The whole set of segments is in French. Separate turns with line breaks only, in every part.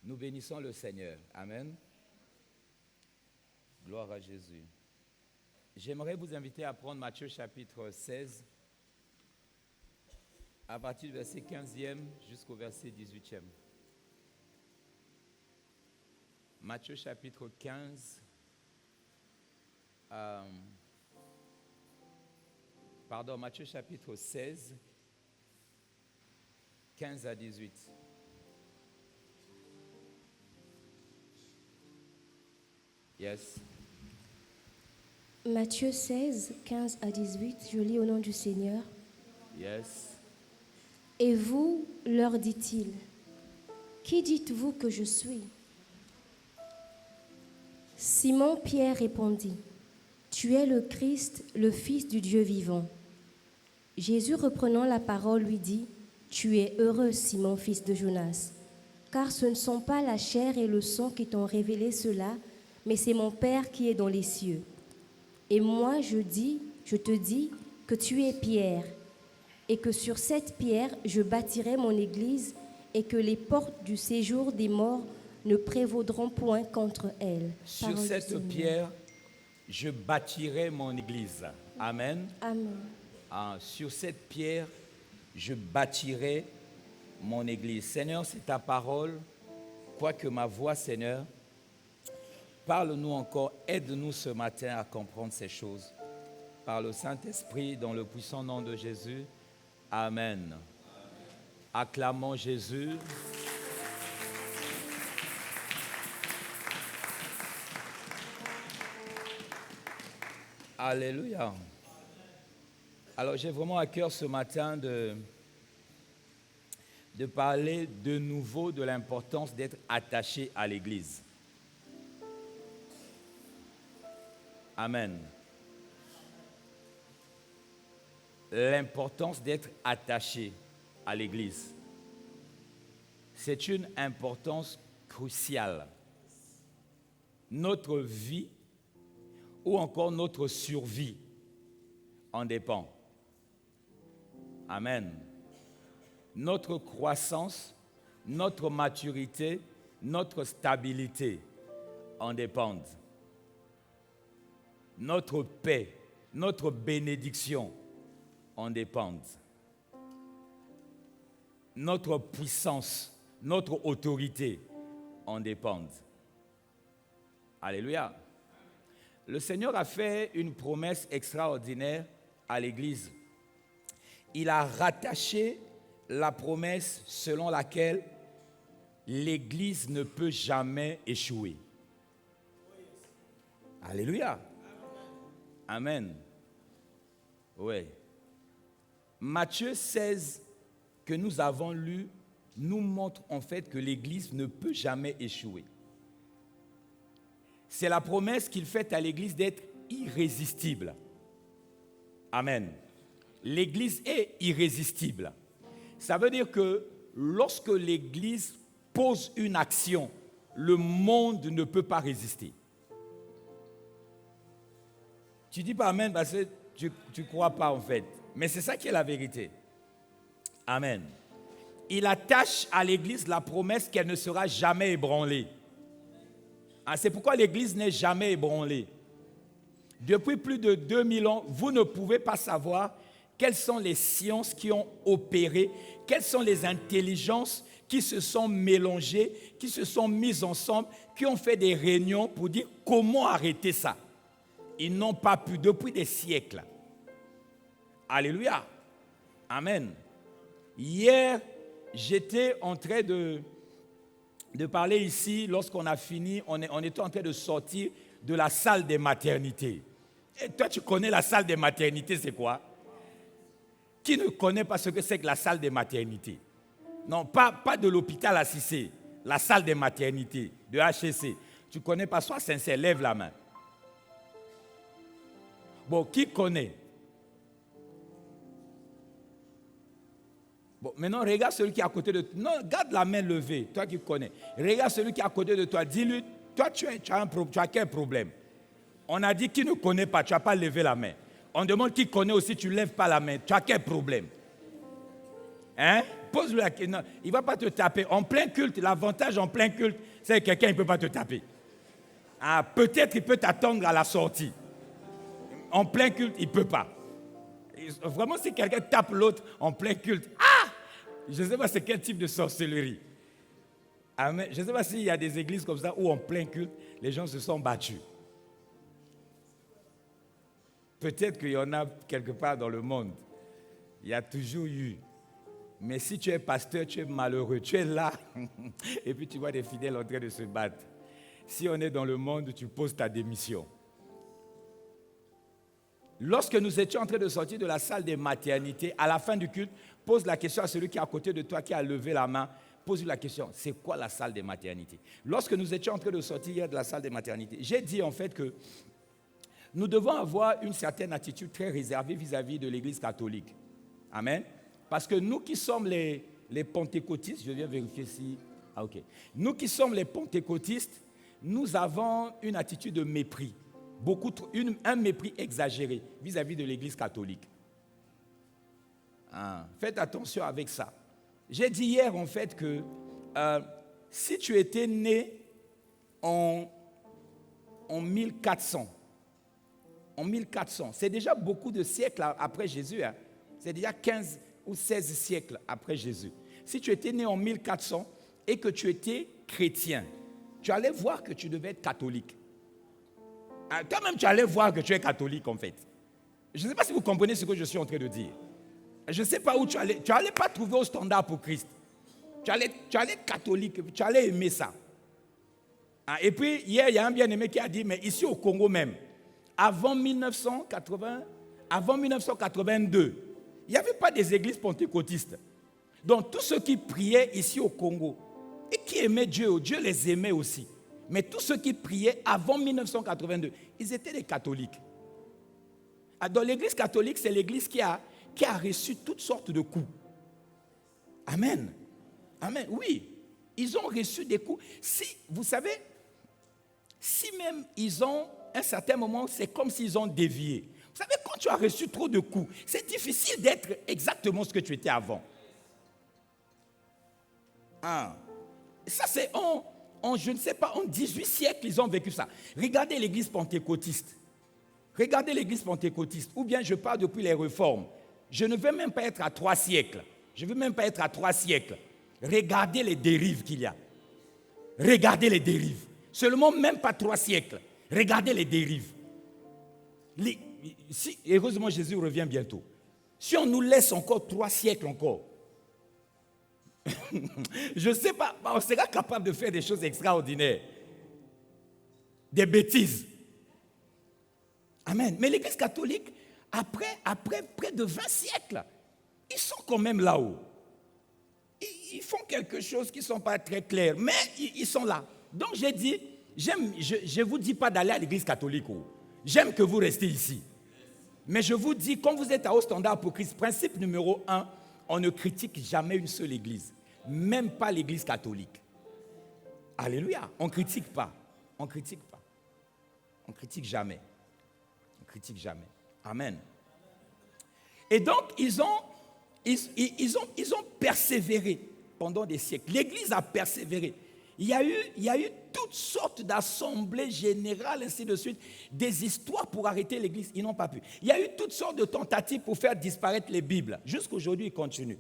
Nous bénissons le Seigneur. Amen. Gloire à Jésus. J'aimerais vous inviter à prendre Matthieu chapitre 16, à partir du verset 15e jusqu'au verset 18e. Matthieu chapitre 15, Matthieu chapitre 16, 15 à 18. Yes.
Matthieu 16, 15 à 18, je lis au nom du Seigneur.
Yes.
Et vous, leur dit-il, qui dites-vous que je suis? Simon-Pierre répondit, tu es le Christ, le Fils du Dieu vivant. Jésus reprenant la parole lui dit, tu es heureux, Simon, fils de Jonas, car ce ne sont pas la chair et le sang qui t'ont révélé cela, mais c'est mon Père qui est dans les cieux. Et moi, je te dis que tu es Pierre, et que sur cette pierre, je bâtirai mon église, et que les portes du séjour des morts ne prévaudront point contre elle.
Sur
Parole du
cette
Seigneur.
pierre, je bâtirai mon église. Amen.
Amen.
Sur cette pierre, je bâtirai mon église. Seigneur, c'est ta parole. Quoique ma voix, Seigneur, parle-nous encore, aide-nous ce matin à comprendre ces choses. Par le Saint-Esprit, dans le puissant nom de Jésus. Amen. Acclamons Jésus. Alléluia. Alors j'ai vraiment à cœur ce matin de parler de nouveau de l'importance d'être attaché à l'Église. Amen. L'importance d'être attaché à l'Église. C'est une importance cruciale. Notre vie ou encore notre survie en dépend. Amen. Notre croissance, notre maturité, notre stabilité en dépendent. Notre paix, notre bénédiction en dépendent. Notre puissance, notre autorité en dépendent. Alléluia. Le Seigneur a fait une promesse extraordinaire à l'Église. Il a rattaché la promesse selon laquelle l'Église ne peut jamais échouer. Alléluia. Amen. Oui. Matthieu 16, que nous avons lu, nous montre en fait que l'Église ne peut jamais échouer. C'est la promesse qu'il fait à l'Église d'être irrésistible. Amen. L'Église est irrésistible. Ça veut dire que lorsque l'Église pose une action, le monde ne peut pas résister. Tu ne dis pas Amen parce que tu ne crois pas en fait. Mais c'est ça qui est la vérité. Amen. Il attache à l'Église la promesse qu'elle ne sera jamais ébranlée. C'est pourquoi l'Église n'est jamais ébranlée. Depuis plus de 2000 ans, vous ne pouvez pas savoir quelles sont les sciences qui ont opéré, quelles sont les intelligences qui se sont mélangées, qui se sont mises ensemble, qui ont fait des réunions pour dire comment arrêter ça. Ils n'ont pas pu depuis des siècles. Alléluia. Amen. Hier, j'étais en train de parler ici, lorsqu'on a fini, on était en train de sortir de la salle des maternités. Et toi, tu connais la salle des maternités, c'est quoi? Qui ne connaît pas ce que c'est que la salle des maternités? Non, pas de l'hôpital à Cissé, la salle des maternités, de HCC. Tu ne connais pas, sois sincère, lève la main. Bon, qui connaît? Bon, maintenant, regarde celui qui est à côté de toi. Non, garde la main levée, toi qui connais. Regarde celui qui est à côté de toi. Dis-lui, toi, tu as quel problème? On a dit qui ne connaît pas, tu n'as pas levé la main. On demande qui connaît aussi, tu ne lèves pas la main. Tu as quel problème? Hein? pose-lui la question. Non, il ne va pas te taper. En plein culte, l'avantage en plein culte, c'est que quelqu'un ne peut pas te taper. Ah, peut-être il peut t'attendre à la sortie. En plein culte, il ne peut pas. Vraiment, si quelqu'un tape l'autre en plein culte, je ne sais pas c'est quel type de sorcellerie. Amen. Je ne sais pas s'il y a des églises comme ça où en plein culte, les gens se sont battus. Peut-être qu'il y en a quelque part dans le monde. Il y a toujours eu. Mais si tu es pasteur, tu es malheureux. Tu es là et puis tu vois des fidèles en train de se battre. Si on est dans le monde, tu poses ta démission. Lorsque nous étions en train de sortir de la salle des maternités, à la fin du culte, pose la question à celui qui est à côté de toi, qui a levé la main. Pose-lui la question, c'est quoi la salle des maternités? Lorsque nous étions en train de sortir hier de la salle des maternités, j'ai dit en fait que nous devons avoir une certaine attitude très réservée vis-à-vis de l'Église catholique. Amen. Parce que nous qui sommes les pentecôtistes, je viens vérifier si... Ah ok. Nous qui sommes les pentecôtistes, nous avons une attitude de mépris. Un mépris exagéré vis-à-vis de l'Église catholique. Faites attention avec ça. J'ai dit hier en fait que si tu étais né en 1400, c'est déjà beaucoup de siècles après Jésus. Hein. C'est déjà 15 ou 16 siècles après Jésus. Si tu étais né en 1400 et que tu étais chrétien, tu allais voir que tu devais être catholique. Toi-même, tu allais voir que tu es catholique, en fait. Je ne sais pas si vous comprenez ce que je suis en train de dire. Je ne sais pas où tu allais. Tu n'allais pas trouver au standard pour Christ. Tu allais être catholique, tu allais aimer ça. Et puis, hier, il y a un bien-aimé qui a dit, mais ici au Congo même, avant 1982, il n'y avait pas des églises pentecôtistes. Donc, tous ceux qui priaient ici au Congo et qui aimaient Dieu, Dieu les aimait aussi. Mais tous ceux qui priaient avant 1982, ils étaient des catholiques. Dans l'église catholique, c'est l'église qui a reçu toutes sortes de coups. Amen. Amen. Oui, ils ont reçu des coups. Vous savez, si même ils ont, à un certain moment, c'est comme s'ils ont dévié. Vous savez, quand tu as reçu trop de coups, c'est difficile d'être exactement ce que tu étais avant. Ça, c'est je ne sais pas, en 18 siècles, ils ont vécu ça. Regardez l'église pentecôtiste. Regardez l'église pentecôtiste. Ou bien je parle depuis les réformes. Je ne veux même pas être à 3 siècles. Je ne veux même pas être à 3 siècles. Regardez les dérives qu'il y a. Regardez les dérives. Seulement même pas 3 siècles. Regardez les dérives. Heureusement, Jésus revient bientôt. Si on nous laisse encore 3 siècles encore, je ne sais pas, on sera capable de faire des choses extraordinaires. Des bêtises. Amen. Mais l'Église catholique, après près de 20 siècles, ils sont quand même là-haut. Ils font quelque chose qui ne sont pas très clairs, mais ils sont là. Donc j'ai dit, je ne vous dis pas d'aller à l'Église catholique. J'aime que vous restiez ici. Mais je vous dis, quand vous êtes à haut standard pour Christ, principe numéro 1, on ne critique jamais une seule église, même pas l'église catholique. Alléluia, on ne critique pas. On ne critique pas. On ne critique jamais. On ne critique jamais. Amen. Et donc, ils ont persévéré pendant des siècles. L'église a persévéré. Il y a eu toutes sortes d'assemblées générales, ainsi de suite, des histoires pour arrêter l'église. Ils n'ont pas pu. Il y a eu toutes sortes de tentatives pour faire disparaître les Bibles. Jusqu'aujourd'hui, ils continuent.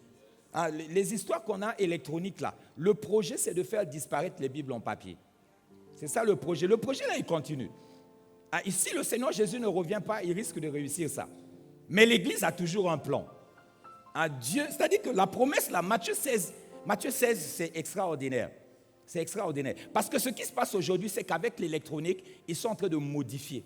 Les histoires qu'on a électroniques là, le projet, c'est de faire disparaître les Bibles en papier. C'est ça le projet. Le projet là, il continue. Ici, le Seigneur Jésus ne revient pas, il risque de réussir ça. Mais l'église a toujours un plan. Dieu, c'est-à-dire que la promesse là, Matthieu 16, c'est extraordinaire. C'est extraordinaire. Parce que ce qui se passe aujourd'hui, c'est qu'avec l'électronique, ils sont en train de modifier.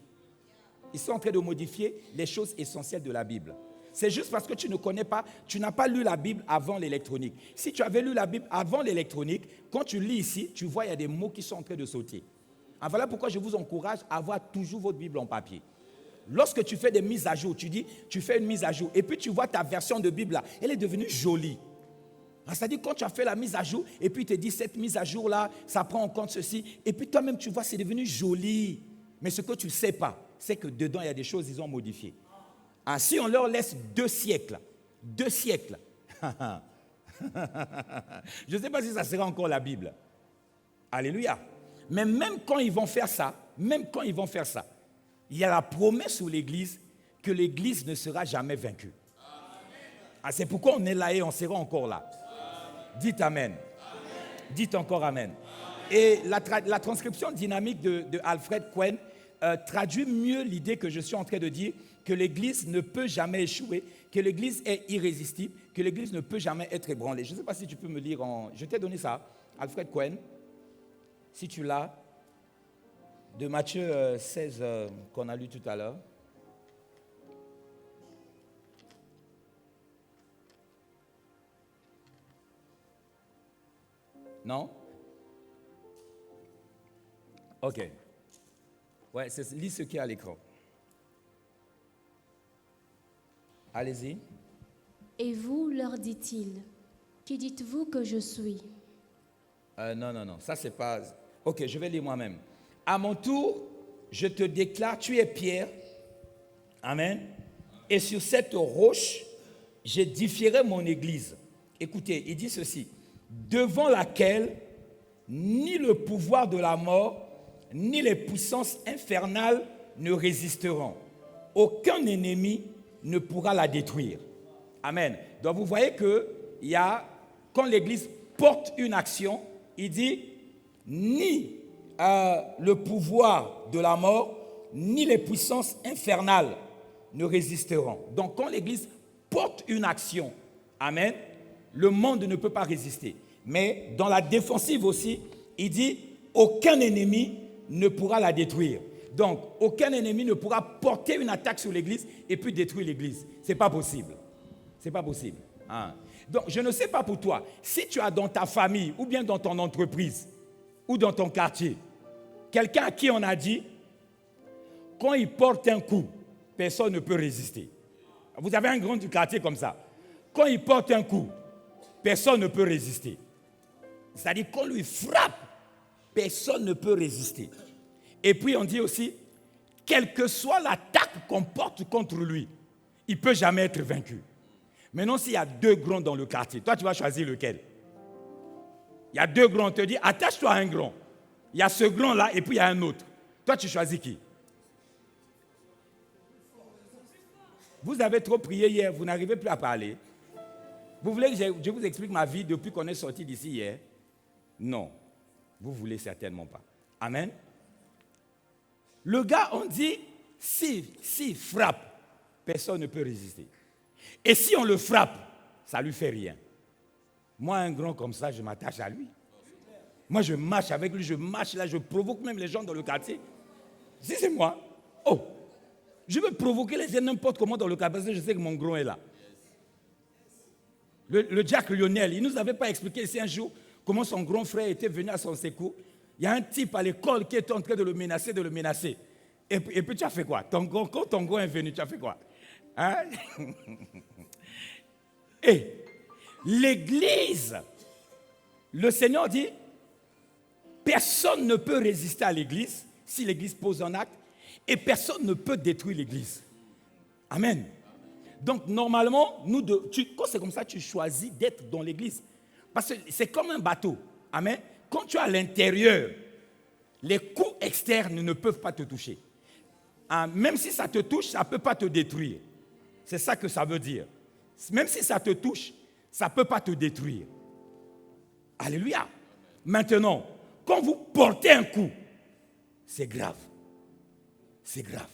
Ils sont en train de modifier les choses essentielles de la Bible. C'est juste parce que tu ne connais pas, tu n'as pas lu la Bible avant l'électronique. Si tu avais lu la Bible avant l'électronique, quand tu lis ici, tu vois, il y a des mots qui sont en train de sauter. Voilà pourquoi je vous encourage à avoir toujours votre Bible en papier. Lorsque tu fais des mises à jour, tu fais une mise à jour, et puis tu vois ta version de Bible là, elle est devenue jolie. C'est-à-dire quand tu as fait la mise à jour, et puis tu te dis, cette mise à jour là, ça prend en compte ceci, et puis toi-même tu vois, c'est devenu joli. Mais ce que tu ne sais pas, c'est que dedans, il y a des choses qu'ils ont modifiées. Si on leur laisse 2 siècles, Je ne sais pas si ça sera encore la Bible. Alléluia. Mais même quand ils vont faire ça, il y a la promesse sur l'Église que l'Église ne sera jamais vaincue. Ah, c'est pourquoi on est là et on sera encore là. Dites Amen. Dites encore Amen. Et la transcription dynamique de Alfred Cohen traduit mieux l'idée que je suis en train de dire, que l'Église ne peut jamais échouer, que l'Église est irrésistible, que l'Église ne peut jamais être ébranlée. Je ne sais pas si tu peux me lire Je t'ai donné ça, Alfred Cohen, si tu l'as, de Matthieu 16 qu'on a lu tout à l'heure. Non? Ok. Ouais, lis ce qui est à l'écran. Allez-y.
Et vous, leur dit-il, qui dites-vous que je suis?
Non. Ça, c'est pas... Ok, je vais lire moi-même. À mon tour, je te déclare, tu es Pierre. Amen. Et sur cette roche, j'édifierai mon église. Écoutez, il dit ceci. Devant laquelle ni le pouvoir de la mort, ni les puissances infernales ne résisteront. Aucun ennemi ne pourra la détruire. Amen. Donc vous voyez que quand l'Église porte une action, il dit ni le pouvoir de la mort, ni les puissances infernales ne résisteront. Donc quand l'Église porte une action, amen, le monde ne peut pas résister. Mais dans la défensive aussi, il dit aucun ennemi ne pourra la détruire. Donc, aucun ennemi ne pourra porter une attaque sur l'Église et puis détruire l'Église. Ce n'est pas possible. Ce n'est pas possible. Hein? Donc, je ne sais pas pour toi, si tu as dans ta famille ou bien dans ton entreprise ou dans ton quartier, quelqu'un à qui on a dit, quand il porte un coup, personne ne peut résister. Vous avez un grand du quartier comme ça. Quand il porte un coup, personne ne peut résister. C'est-à-dire qu'on lui frappe, personne ne peut résister. Et puis on dit aussi, quelle que soit l'attaque qu'on porte contre lui, il ne peut jamais être vaincu. Maintenant, s'il y a deux grands dans le quartier, toi tu vas choisir lequel? Il y a deux grands, on te dit, attache-toi à un grand. Il y a ce grand-là et puis il y a un autre. Toi tu choisis qui? Vous avez trop prié hier, vous n'arrivez plus à parler. Vous voulez que je vous explique ma vie depuis qu'on est sorti d'ici hier? Non, vous ne voulez certainement pas. Amen. Le gars, on dit, s'il frappe, personne ne peut résister. Et si on le frappe, ça ne lui fait rien. Moi, un grand comme ça, je m'attache à lui. Moi, je marche avec lui, je marche là, je provoque même les gens dans le quartier. Si c'est moi, je veux provoquer les gens n'importe comment dans le quartier, parce que je sais que mon grand est là. Le Jack Lionel, il ne nous avait pas expliqué ici un jour comment son grand frère était venu à son secours. Il y a un type à l'école qui est en train de le menacer. Et puis tu as fait quoi? Quand ton grand est venu, tu as fait quoi? Hein? Et l'Église, le Seigneur dit, personne ne peut résister à l'Église si l'Église pose un acte, et personne ne peut détruire l'Église. Amen. Donc normalement, quand c'est comme ça, tu choisis d'être dans l'Église. Parce que c'est comme un bateau. Amen. Quand tu es à l'intérieur, les coups externes ne peuvent pas te toucher. Même si ça te touche, ça ne peut pas te détruire. C'est ça que ça veut dire. Même si ça te touche, ça ne peut pas te détruire. Alléluia. Maintenant, quand vous portez un coup, c'est grave. C'est grave.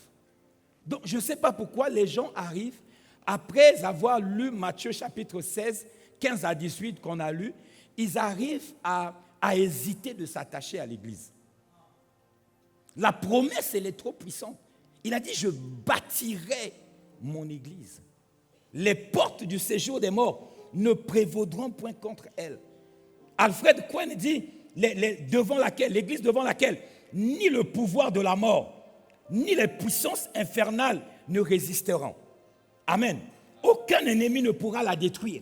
Donc, je ne sais pas pourquoi les gens arrivent, après avoir lu Matthieu chapitre 16, 15 à 18 qu'on a lu, ils arrivent à hésiter de s'attacher à l'Église. La promesse, elle est trop puissante. Il a dit, je bâtirai mon Église. Les portes du séjour des morts ne prévaudront point contre elle. Alfred Cohen dit, l'Église devant laquelle ni le pouvoir de la mort, ni les puissances infernales ne résisteront. Amen. Aucun ennemi ne pourra la détruire.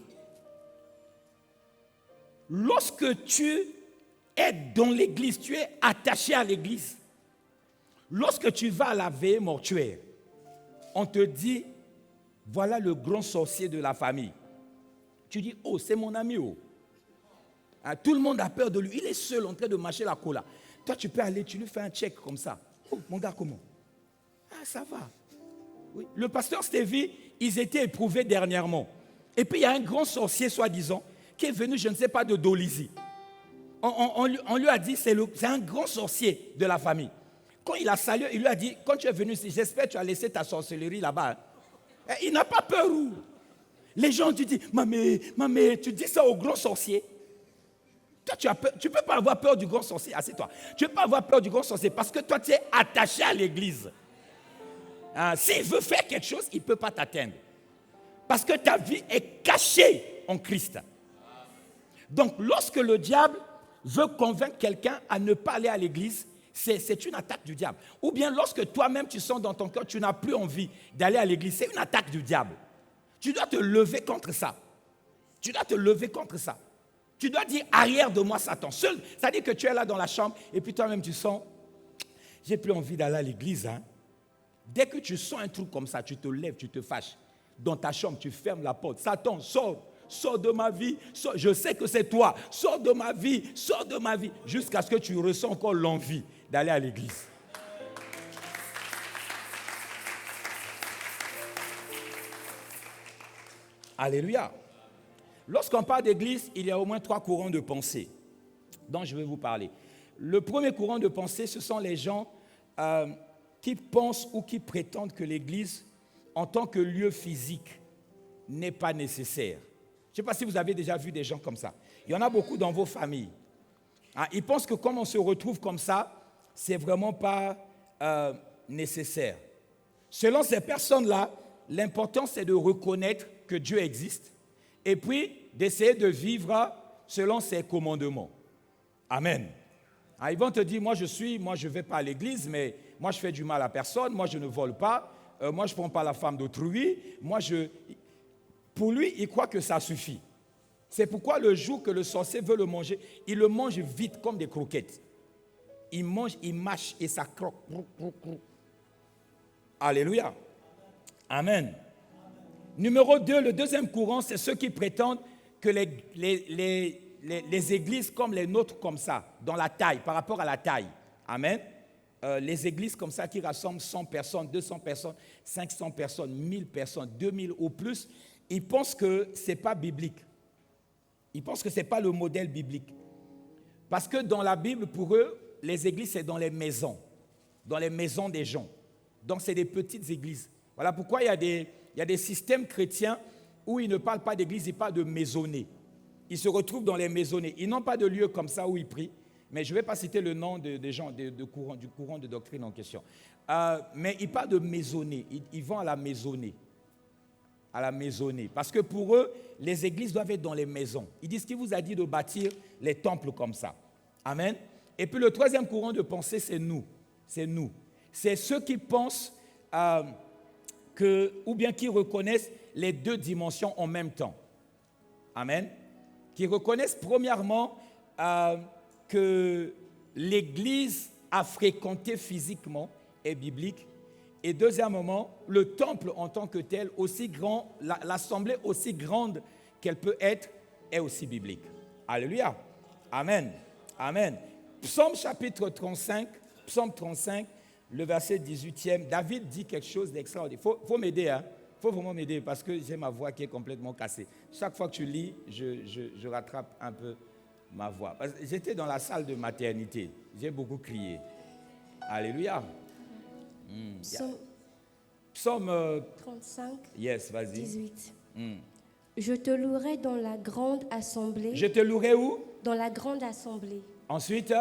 Lorsque tu es dans l'Église, tu es attaché à l'Église. Lorsque tu vas à la veillée mortuaire, on te dit, voilà le grand sorcier de la famille. Tu dis, oh, c'est mon ami, oh. Hein, tout le monde a peur de lui. Il est seul en train de mâcher la cola. Toi, tu peux aller, tu lui fais un check comme ça. Oh, mon gars, comment? Ah, ça va. Oui. Le pasteur Stevie, ils étaient éprouvés dernièrement. Et puis, il y a un grand sorcier, soi-disant, qui est venu, je ne sais pas, de Dolisie. On lui a dit, c'est un grand sorcier de la famille. Quand il a salué, il lui a dit, quand tu es venu ici, j'espère que tu as laissé ta sorcellerie là-bas. Hein. Il n'a pas peur. Ou? Les gens, tu dis, mamé, tu dis ça au grand sorcier. Toi, tu ne peux pas avoir peur du grand sorcier. Assieds-toi. Tu ne peux pas avoir peur du grand sorcier parce que toi, tu es attaché à l'église. Hein, s'il veut faire quelque chose, il ne peut pas t'atteindre. Parce que ta vie est cachée en Christ. Donc, lorsque le diable veut convaincre quelqu'un à ne pas aller à l'église, c'est une attaque du diable. Ou bien lorsque toi-même tu sens dans ton cœur, tu n'as plus envie d'aller à l'église, c'est une attaque du diable. Tu dois te lever contre ça. Tu dois te lever contre ça. Tu dois dire, arrière de moi Satan. Seul, c'est-à-dire que tu es là dans la chambre et puis toi-même tu sens, j'ai plus envie d'aller à l'église. Hein. Dès que tu sens un truc comme ça, tu te lèves, tu te fâches. Dans ta chambre, tu fermes la porte. Satan, sors. Sors de ma vie, sors, je sais que c'est toi, sors de ma vie, jusqu'à ce que tu ressens encore l'envie d'aller à l'église. Alléluia. Lorsqu'on parle d'église, il y a au moins 3 courants de pensée dont je vais vous parler. Le premier courant de pensée, ce sont les gens qui pensent ou qui prétendent que l'église, en tant que lieu physique, n'est pas nécessaire. Je ne sais pas si vous avez déjà vu des gens comme ça. Il y en a beaucoup dans vos familles. Hein, ils pensent que comme on se retrouve comme ça, ce n'est vraiment pas nécessaire. Selon ces personnes-là, l'important c'est de reconnaître que Dieu existe et puis d'essayer de vivre selon ses commandements. Amen. Hein, ils vont te dire, moi je ne vais pas à l'église, mais moi je fais du mal à personne, moi je ne vole pas, moi je ne prends pas la femme d'autrui, Pour lui, il croit que ça suffit. C'est pourquoi le jour que le sorcier veut le manger, il le mange vite comme des croquettes. Il mange, il mâche et ça croque. Alléluia. Amen. Numéro 2, le deuxième courant, c'est ceux qui prétendent que les églises comme les nôtres, comme ça, dans la taille, par rapport à la taille. Amen. Les églises comme ça qui rassemblent 100 personnes, 200 personnes, 500 personnes, 1000 personnes, 2000 ou plus, ils pensent que ce n'est pas biblique. Ils pensent que ce n'est pas le modèle biblique. Parce que dans la Bible, pour eux, les églises, c'est dans les maisons des gens. Donc, c'est des petites églises. Voilà pourquoi il y a des systèmes chrétiens où ils ne parlent pas d'église, ils parlent de maisonnées. Ils se retrouvent dans les maisonnées. Ils n'ont pas de lieu comme ça où ils prient. Mais je ne vais pas citer le nom des gens du courant de doctrine en question. Mais ils parlent de maisonnées. Ils vont à la maisonnée. Parce que pour eux, les églises doivent être dans les maisons. Ils disent qu'il vous a dit de bâtir les temples comme ça. Amen. Et puis le troisième courant de pensée, c'est nous. C'est ceux qui pensent ou bien qui reconnaissent les 2 dimensions en même temps. Amen. Qui reconnaissent premièrement que l'église à fréquenter physiquement est biblique. Et deuxièmement, le temple en tant que tel, aussi grand, l'assemblée aussi grande qu'elle peut être, est aussi biblique. Alléluia. Amen. Amen. Psaume chapitre 35, Psaume 35, le verset 18e, David dit quelque chose d'extraordinaire. Il faut m'aider, hein. Il faut vraiment m'aider parce que j'ai ma voix qui est complètement cassée. Chaque fois que tu lis, je rattrape un peu ma voix. J'étais dans la salle de maternité. J'ai beaucoup crié. Alléluia. Psaume
35,
yes, vas-y.
18. Je te louerai dans la grande assemblée.
Je te louerai où?
Dans la grande assemblée.
Ensuite,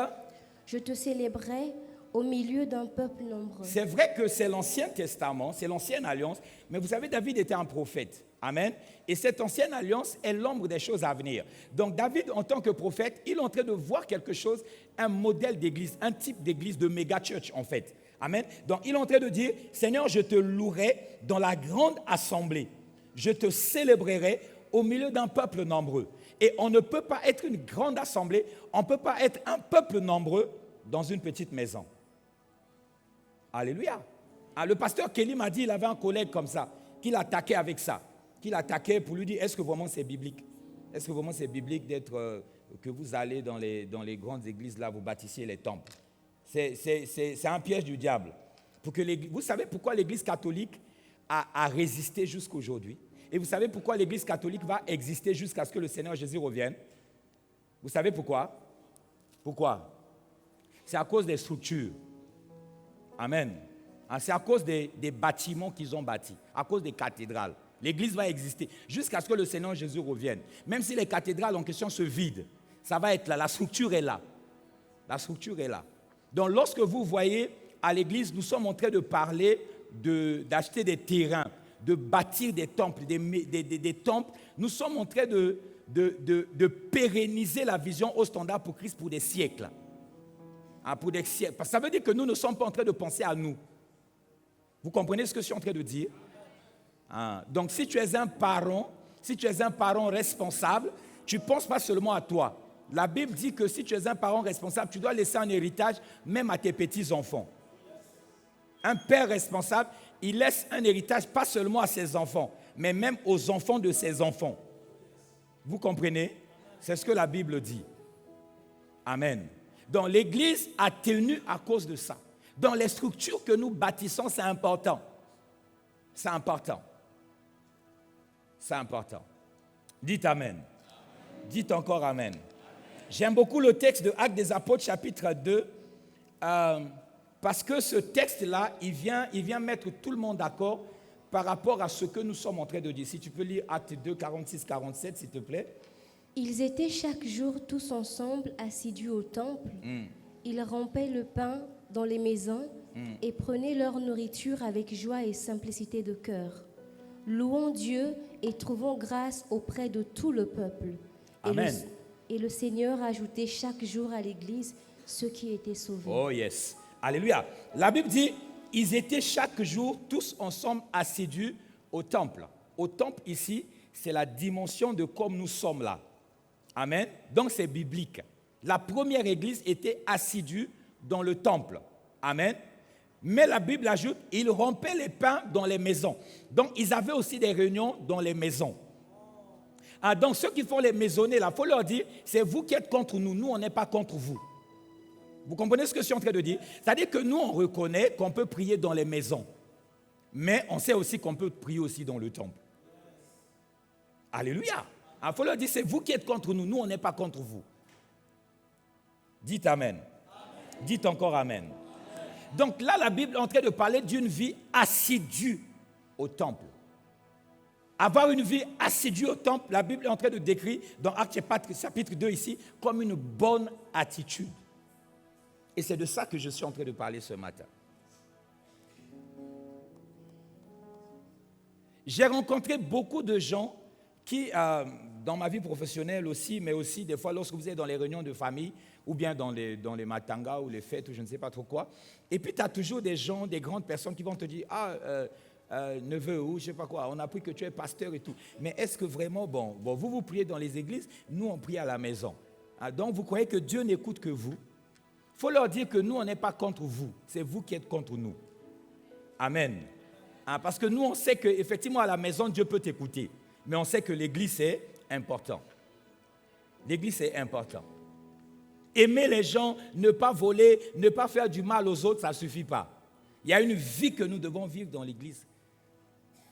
je te célébrerai au milieu d'un peuple nombreux.
C'est vrai que c'est l'Ancien Testament, c'est l'Ancienne Alliance, mais vous savez, David était un prophète. Amen. Et cette Ancienne Alliance est l'ombre des choses à venir. Donc David, en tant que prophète, il est en train de voir quelque chose, un modèle d'église, un type d'église de méga church en fait. Amen. Donc il est en train de dire, Seigneur, je te louerai dans la grande assemblée. Je te célébrerai au milieu d'un peuple nombreux. Et on ne peut pas être une grande assemblée, on ne peut pas être un peuple nombreux dans une petite maison. Alléluia. Le pasteur Kelly m'a dit, il avait un collègue comme ça, qu'il attaquait avec ça. Qu'il attaquait pour lui dire, est-ce que vraiment c'est biblique? Est-ce que vraiment c'est biblique que vous allez dans les grandes églises, là, vous bâtissiez les temples? C'est un piège du diable. Vous savez pourquoi l'Église catholique a résisté jusqu'à aujourd'hui? Et vous savez pourquoi l'Église catholique va exister jusqu'à ce que le Seigneur Jésus revienne? Vous savez pourquoi? Pourquoi? C'est à cause des structures. Amen. C'est à cause des bâtiments qu'ils ont bâtis, à cause des cathédrales. L'Église va exister jusqu'à ce que le Seigneur Jésus revienne. Même si les cathédrales en question se vident, ça va être là. La structure est là. La structure est là. Donc lorsque vous voyez à l'Église, nous sommes en train de parler d'acheter des terrains, de bâtir des temples, des temples. Nous sommes en train de pérenniser la vision au standard pour Christ pour des siècles. Pour des siècles. Parce que ça veut dire que nous ne sommes pas en train de penser à nous. Vous comprenez ce que je suis en train de dire? Donc si tu es un parent responsable, tu ne penses pas seulement à toi. La Bible dit que si tu es un parent responsable, tu dois laisser un héritage même à tes petits-enfants. Un père responsable, il laisse un héritage pas seulement à ses enfants, mais même aux enfants de ses enfants. Vous comprenez? C'est ce que la Bible dit. Amen. Donc l'Église a tenu à cause de ça. Dans les structures que nous bâtissons, c'est important. C'est important. C'est important. Dites Amen. Dites encore Amen. J'aime beaucoup le texte de Actes des Apôtres, chapitre 2, parce que ce texte-là, il vient mettre tout le monde d'accord par rapport à ce que nous sommes en train de dire. Si tu peux lire Actes 2, 46-47, s'il te plaît.
Ils étaient chaque jour tous ensemble assidus au temple. Ils rompaient le pain dans les maisons et prenaient leur nourriture avec joie et simplicité de cœur, louant Dieu et trouvant grâce auprès de tout le peuple.
Amen.
Et le Seigneur ajoutait chaque jour à l'Église ceux qui étaient sauvés.
Oh yes. Alléluia. La Bible dit, ils étaient chaque jour tous ensemble assidus au temple. Au temple ici, c'est la dimension de comme nous sommes là. Amen. Donc c'est biblique. La première église était assidue dans le temple. Amen. Mais la Bible ajoute, ils rompaient les pains dans les maisons. Donc ils avaient aussi des réunions dans les maisons. Donc ceux qui font les maisonnées, il faut leur dire, c'est vous qui êtes contre nous, nous on n'est pas contre vous. Vous comprenez ce que je suis en train de dire? C'est-à-dire que nous on reconnaît qu'on peut prier dans les maisons, mais on sait aussi qu'on peut prier aussi dans le temple. Alléluia. Il faut leur dire, c'est vous qui êtes contre nous, nous on n'est pas contre vous. Dites Amen. Dites encore Amen. Donc là, la Bible est en train de parler d'une vie assidue au temple. Avoir une vie assidue au temple, la Bible est en train de décrire dans Actes chapitre 2 ici, comme une bonne attitude. Et c'est de ça que je suis en train de parler ce matin. J'ai rencontré beaucoup de gens qui, dans ma vie professionnelle aussi, mais aussi des fois lorsque vous êtes dans les réunions de famille, ou bien dans les matangas ou les fêtes ou je ne sais pas trop quoi. Et puis tu as toujours des gens, des grandes personnes qui vont te dire, neveu ou je ne sais pas quoi, on a appris que tu es pasteur et tout. Mais est-ce que vraiment, vous priez dans les églises, nous on prie à la maison. Donc vous croyez que Dieu n'écoute que vous? Il faut leur dire que nous on n'est pas contre vous, c'est vous qui êtes contre nous. Amen. Parce que nous on sait qu'effectivement à la maison Dieu peut t'écouter. Mais on sait que l'église c'est important. L'église c'est important. Aimer les gens, ne pas voler, ne pas faire du mal aux autres, ça ne suffit pas. Il y a une vie que nous devons vivre dans l'église.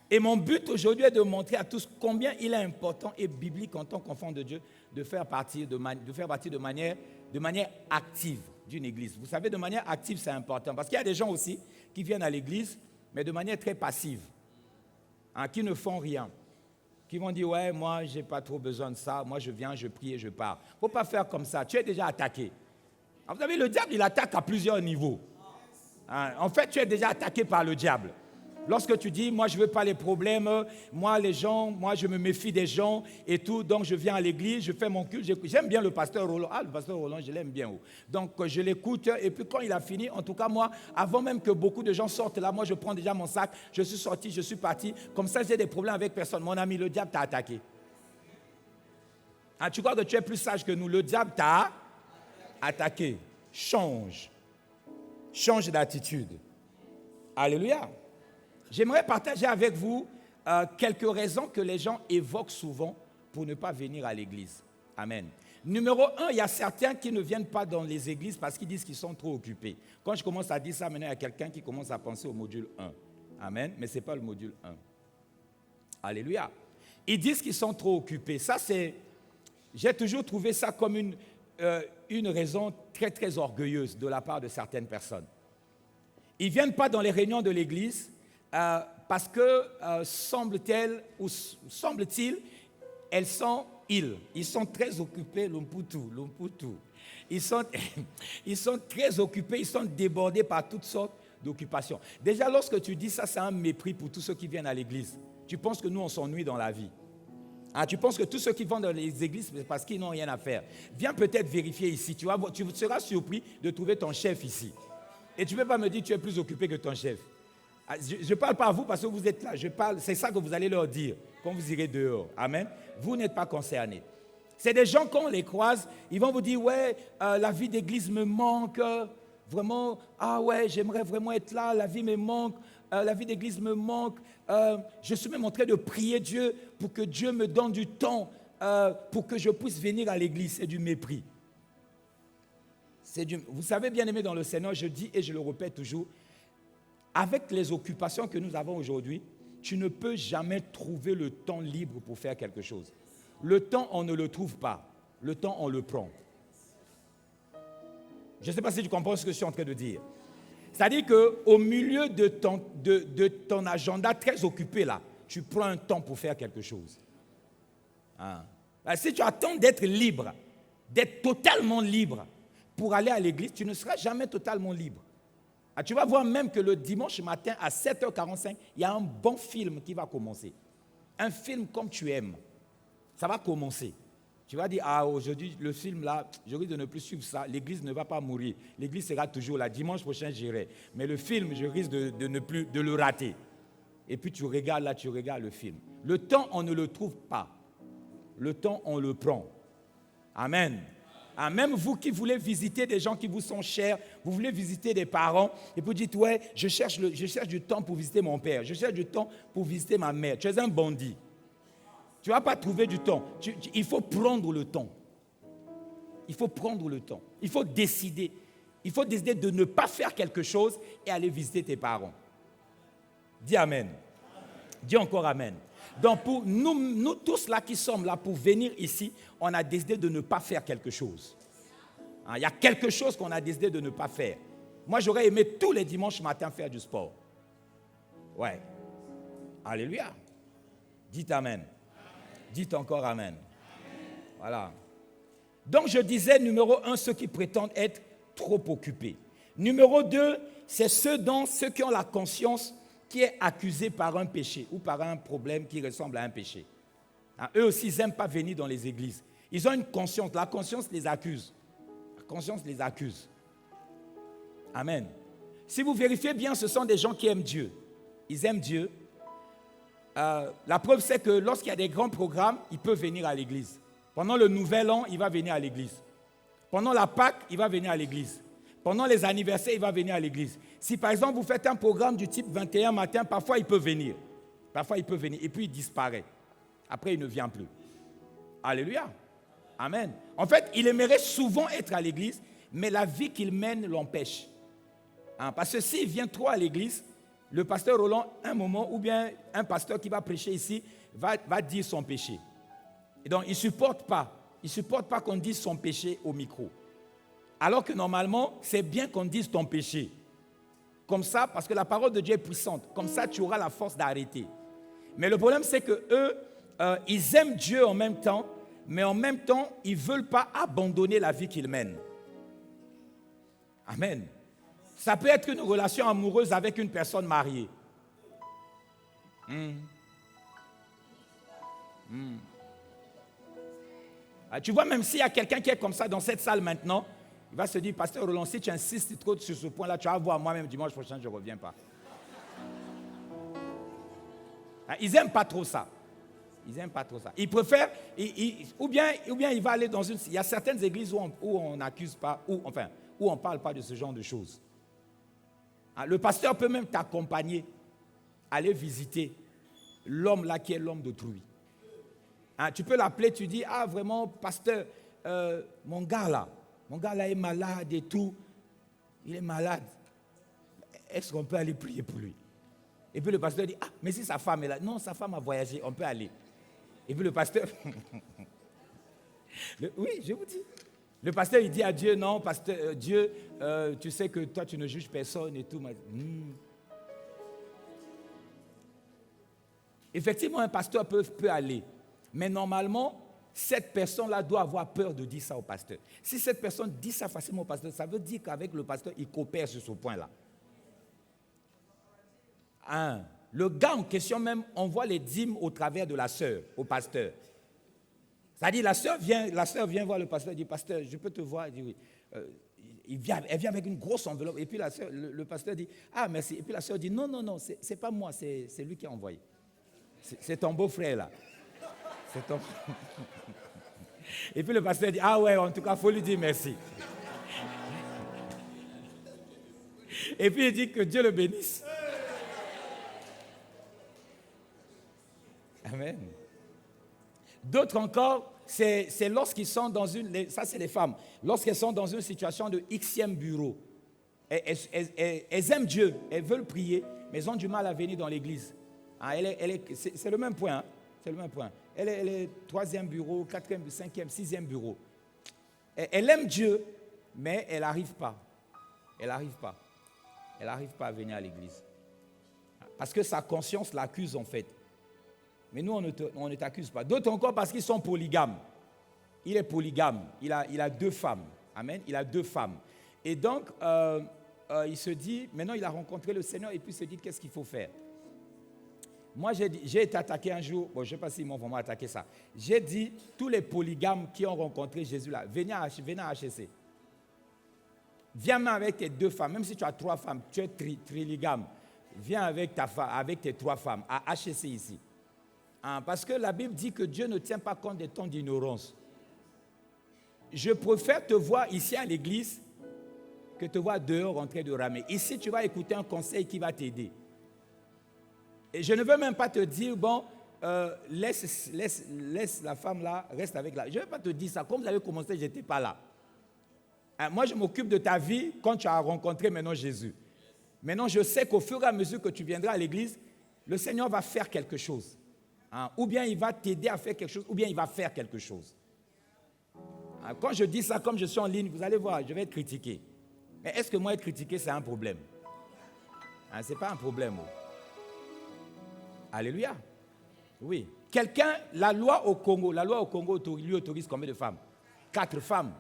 Et mon but aujourd'hui est de montrer à tous combien il est important et biblique en tant qu'enfant de Dieu de faire partie de manière active d'une église. Vous savez, de manière active, c'est important. Parce qu'il y a des gens aussi qui viennent à l'église, mais de manière très passive, qui ne font rien. Qui vont dire, ouais, moi, je n'ai pas trop besoin de ça. Moi, je viens, je prie et je pars. Il ne faut pas faire comme ça. Tu es déjà attaqué. Vous savez, le diable, il attaque à plusieurs niveaux. En fait, tu es déjà attaqué par le diable. Lorsque tu dis, moi, je ne veux pas les problèmes, moi, les gens, moi, je me méfie des gens et tout, donc je viens à l'église, je fais mon culte. J'aime bien le pasteur Roland. Le pasteur Roland, je l'aime bien. Donc, je l'écoute et puis quand il a fini, en tout cas, moi, avant même que beaucoup de gens sortent là, moi, je prends déjà mon sac, je suis sorti, je suis parti. Comme ça, j'ai des problèmes avec personne. Mon ami, le diable t'a attaqué. Tu crois que tu es plus sage que nous? Le diable t'a attaqué. Change d'attitude. Alléluia. J'aimerais partager avec vous quelques raisons que les gens évoquent souvent pour ne pas venir à l'église. Amen. Numéro 1, il y a certains qui ne viennent pas dans les églises parce qu'ils disent qu'ils sont trop occupés. Quand je commence à dire ça, maintenant, il y a quelqu'un qui commence à penser au module 1. Amen. Mais ce n'est pas le module 1. Alléluia. Ils disent qu'ils sont trop occupés. Ça, j'ai toujours trouvé ça comme une raison très, très orgueilleuse de la part de certaines personnes. Ils ne viennent pas dans les réunions de l'église parce que, semble-t-il, ils sont très occupés, l'umputu. Ils sont très occupés, ils sont débordés par toutes sortes d'occupations. Déjà, lorsque tu dis ça, c'est un mépris pour tous ceux qui viennent à l'église. Tu penses que nous, on s'ennuie dans la vie. Tu penses que tous ceux qui vont dans les églises, c'est parce qu'ils n'ont rien à faire. Viens peut-être vérifier ici. Tu seras surpris de trouver ton chef ici. Et tu ne peux pas me dire que tu es plus occupé que ton chef. Je ne parle pas à vous parce que vous êtes là. C'est ça que vous allez leur dire quand vous irez dehors. Amen. Vous n'êtes pas concernés. C'est des gens, quand on les croise, ils vont vous dire, ouais, la vie d'église me manque. Vraiment, ouais, j'aimerais vraiment être là. La vie me manque. La vie d'église me manque. Je suis même en train de prier Dieu pour que Dieu me donne du temps pour que je puisse venir à l'église. C'est du mépris. Vous savez, bien aimé dans le Seigneur, je dis et je le répète toujours, avec les occupations que nous avons aujourd'hui, tu ne peux jamais trouver le temps libre pour faire quelque chose. Le temps, on ne le trouve pas. Le temps, on le prend. Je ne sais pas si tu comprends ce que je suis en train de dire. C'est-à-dire qu'au milieu de ton agenda très occupé, là, tu prends un temps pour faire quelque chose. Si tu attends d'être libre, d'être totalement libre pour aller à l'église, tu ne seras jamais totalement libre. Tu vas voir même que le dimanche matin à 7h45, il y a un bon film qui va commencer. Un film comme tu aimes. Ça va commencer. Tu vas dire, aujourd'hui, le film là, je risque de ne plus suivre ça. L'église ne va pas mourir. L'église sera toujours là. Dimanche prochain, j'irai. Mais le film, je risque de ne plus de le rater. Et puis tu regardes le film. Le temps, on ne le trouve pas. Le temps, on le prend. Amen. Même vous qui voulez visiter des gens qui vous sont chers, vous voulez visiter des parents, et vous dites, ouais, je cherche du temps pour visiter mon père, je cherche du temps pour visiter ma mère. Tu es un bandit. Tu ne vas pas trouver du temps. Il faut prendre le temps. Il faut prendre le temps. Il faut décider. Il faut décider de ne pas faire quelque chose et aller visiter tes parents. Dis Amen. Dis encore Amen. Donc, pour nous tous là qui sommes là pour venir ici, on a décidé de ne pas faire quelque chose. Il y a quelque chose qu'on a décidé de ne pas faire. Moi, j'aurais aimé tous les dimanches matin faire du sport. Ouais. Alléluia. Dites Amen. Dites encore Amen. Voilà. Donc, je disais, numéro 1, ceux qui prétendent être trop occupés. Numéro 2, c'est ceux qui ont la conscience qui est accusée par un péché ou par un problème qui ressemble à un péché. Eux aussi, ils n'aiment pas venir dans les églises. Ils ont une conscience. La conscience les accuse. La conscience les accuse. Amen. Si vous vérifiez bien, ce sont des gens qui aiment Dieu. Ils aiment Dieu. La preuve, c'est que lorsqu'il y a des grands programmes, il peut venir à l'église. Pendant le Nouvel An, il va venir à l'église. Pendant la Pâque, il va venir à l'église. Pendant les anniversaires, il va venir à l'église. Si par exemple, vous faites un programme du type 21 matin, parfois il peut venir. Parfois il peut venir et puis il disparaît. Après, il ne vient plus. Alléluia. Amen. En fait, il aimerait souvent être à l'église, mais la vie qu'il mène l'empêche. Parce que s'il vient trop à l'église, le pasteur Roland, un moment, ou bien un pasteur qui va prêcher ici, va dire son péché. Et donc, il ne supporte pas qu'on dise son péché au micro. Alors que normalement, c'est bien qu'on dise ton péché. Comme ça, parce que la parole de Dieu est puissante. Comme ça, tu auras la force d'arrêter. Mais le problème, c'est qu'eux, ils aiment Dieu en même temps, mais en même temps, ils ne veulent pas abandonner la vie qu'ils mènent. Amen. Ça peut être une relation amoureuse avec une personne mariée. Tu vois, même s'il y a quelqu'un qui est comme ça dans cette salle maintenant, il va se dire, pasteur Roland, si tu insistes trop sur ce point-là, tu vas voir moi-même dimanche prochain, je ne reviens pas. Ils n'aiment pas trop ça. Ils préfèrent, ou bien il va aller dans une... Il y a certaines églises où on n'accuse pas, où on ne parle pas de ce genre de choses. Le pasteur peut même t'accompagner, aller visiter l'homme là qui est l'homme d'autrui. Hein, tu peux l'appeler, tu dis, ah vraiment, pasteur, mon gars là est malade et tout. Il est malade. Est-ce qu'on peut aller prier pour lui? Et puis le pasteur dit, ah, mais si sa femme est là. Non, sa femme a voyagé, on peut aller. Et puis le pasteur, oui, je vous dis. Le pasteur, il dit à Dieu, non, pasteur, Dieu, tu sais que toi, tu ne juges personne et tout. Effectivement, un pasteur peut aller. Mais normalement, cette personne-là doit avoir peur de dire ça au pasteur. Si cette personne dit ça facilement au pasteur, ça veut dire qu'avec le pasteur, il coopère sur ce point-là. Le gars en question même envoie les dîmes au travers de la sœur, au pasteur. C'est-à-dire, la sœur vient voir le pasteur et dit, pasteur, je peux te voir? Il dit, oui. Elle vient avec une grosse enveloppe. Et puis le pasteur dit, ah, merci. Et puis la sœur dit, non, c'est pas moi, c'est lui qui a envoyé. C'est ton beau-frère là. C'est ton... Et puis le pasteur dit, ah ouais, en tout cas, il faut lui dire merci. Et puis il dit que Dieu le bénisse. Amen. D'autres encore, c'est lorsqu'ils sont dans ça c'est les femmes, lorsqu'elles sont dans une situation de Xème bureau. Elles aiment Dieu, elles veulent prier, mais elles ont du mal à venir dans l'église. C'est le même point. Hein? C'est le même point. Elle est 3e bureau, 4e, 5e, 6e bureau. Elle aime Dieu, mais elle n'arrive pas. Elle n'arrive pas. Elle n'arrive pas à venir à l'église. Parce que sa conscience l'accuse en fait. Mais nous, on ne t'accuse pas. D'autres encore parce qu'ils sont polygames. Il est polygame. Il a 2 femmes. Amen. Il a 2 femmes. Et donc, il se dit, maintenant il a rencontré le Seigneur et puis il se dit, qu'est-ce qu'il faut faire? Moi, j'ai été attaqué un jour, bon, je ne sais pas s'ils m'ont vraiment attaqué ça. J'ai dit, tous les polygames qui ont rencontré Jésus là, venez à HCC. Viens même avec tes 2 femmes, même si tu as 3 femmes, tu es trilygame. Viens avec avec tes 3 femmes à HCC ici. Parce que la Bible dit que Dieu ne tient pas compte des temps d'ignorance. Je préfère te voir ici à l'église que te voir dehors en train de ramer. Ici, tu vas écouter un conseil qui va t'aider. Et je ne veux même pas te dire, bon, laisse la femme là, reste avec la... Je ne vais pas te dire ça. Comme vous avez commencé, je n'étais pas là. Moi, je m'occupe de ta vie quand tu as rencontré maintenant Jésus. Maintenant, je sais qu'au fur et à mesure que tu viendras à l'église, le Seigneur va faire quelque chose. Ou bien il va t'aider à faire quelque chose, ou bien il va faire quelque chose. Quand je dis ça, comme je suis en ligne, vous allez voir, je vais être critiqué. Mais est-ce que moi, être critiqué, c'est un problème? Ce n'est pas un problème. Alléluia. Oui. La loi au Congo lui autorise combien de femmes? 4 femmes.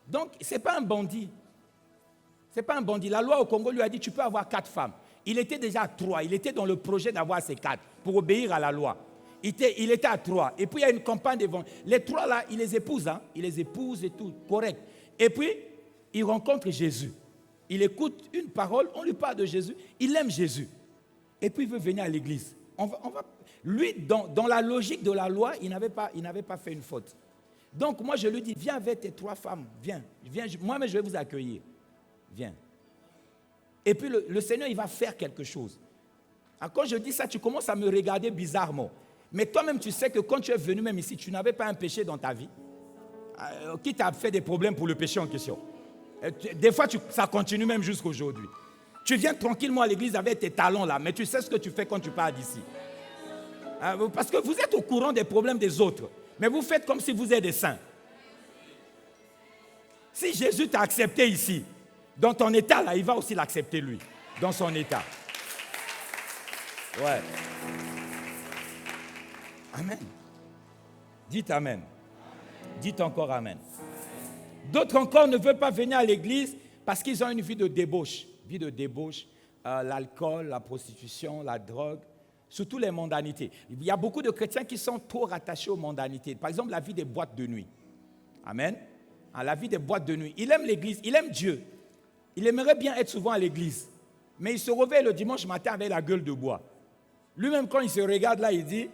Donc, ce n'est pas un bandit. Ce n'est pas un bandit. La loi au Congo lui a dit, tu peux avoir 4 femmes. Il était déjà à 3. Il était dans le projet d'avoir ces 4 pour obéir à la loi. Il était à 3. Et puis, il y a une campagne devant. Les 3 là, il les épouse. Il les épouse et tout. Correct. Et puis, il rencontre Jésus. Il écoute une parole, on lui parle de Jésus. Il aime Jésus. Et puis, il veut venir à l'église. Lui, dans la logique de la loi, il n'avait pas fait une faute. Donc, moi, je lui dis, viens avec tes 3 femmes. Viens. Moi-même, je vais vous accueillir. Viens. Et puis, le Seigneur, il va faire quelque chose. Quand je dis ça, tu commences à me regarder bizarrement. Mais toi-même, tu sais que quand tu es venu même ici, tu n'avais pas un péché dans ta vie. Qui t'a fait des problèmes pour le péché en question? Des fois, ça continue même jusqu'à aujourd'hui. Tu viens tranquillement à l'église avec tes talons là, mais tu sais ce que tu fais quand tu pars d'ici. Parce que vous êtes au courant des problèmes des autres, mais vous faites comme si vous êtes des saints. Si Jésus t'a accepté ici, dans ton état là, il va aussi l'accepter lui, dans son état. Ouais. Amen. Dites amen. Dites encore amen. D'autres encore ne veulent pas venir à l'église parce qu'ils ont une vie de débauche. L'alcool, la prostitution, la drogue, surtout les mondanités. Il y a beaucoup de chrétiens qui sont trop rattachés aux mondanités. Par exemple, la vie des boîtes de nuit. Amen. La vie des boîtes de nuit. Il aime l'église, il aime Dieu. Il aimerait bien être souvent à l'église. Mais il se réveille le dimanche matin avec la gueule de bois. Lui-même, quand il se regarde là, il dit,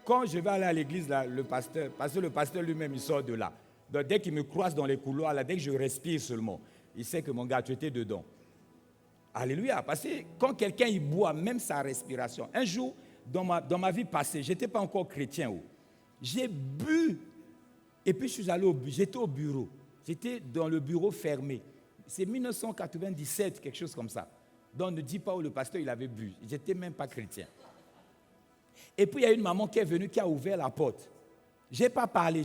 quand je vais aller à l'église, là, parce que le pasteur lui-même, il sort de là. Donc, dès qu'il me croise dans les couloirs, là, dès que je respire seulement, il sait que mon gars, tu étais dedans. Alléluia. Parce que quand quelqu'un il boit, même sa respiration. Un jour, dans ma vie passée, je n'étais pas encore chrétien. J'ai bu. Et puis je suis allé j'étais au bureau. J'étais dans le bureau fermé. C'est 1997, quelque chose comme ça. Donc ne dis pas où le pasteur il avait bu. J'étais même pas chrétien. Et puis il y a une maman qui est venue, qui a ouvert la porte. Je n'ai pas parlé.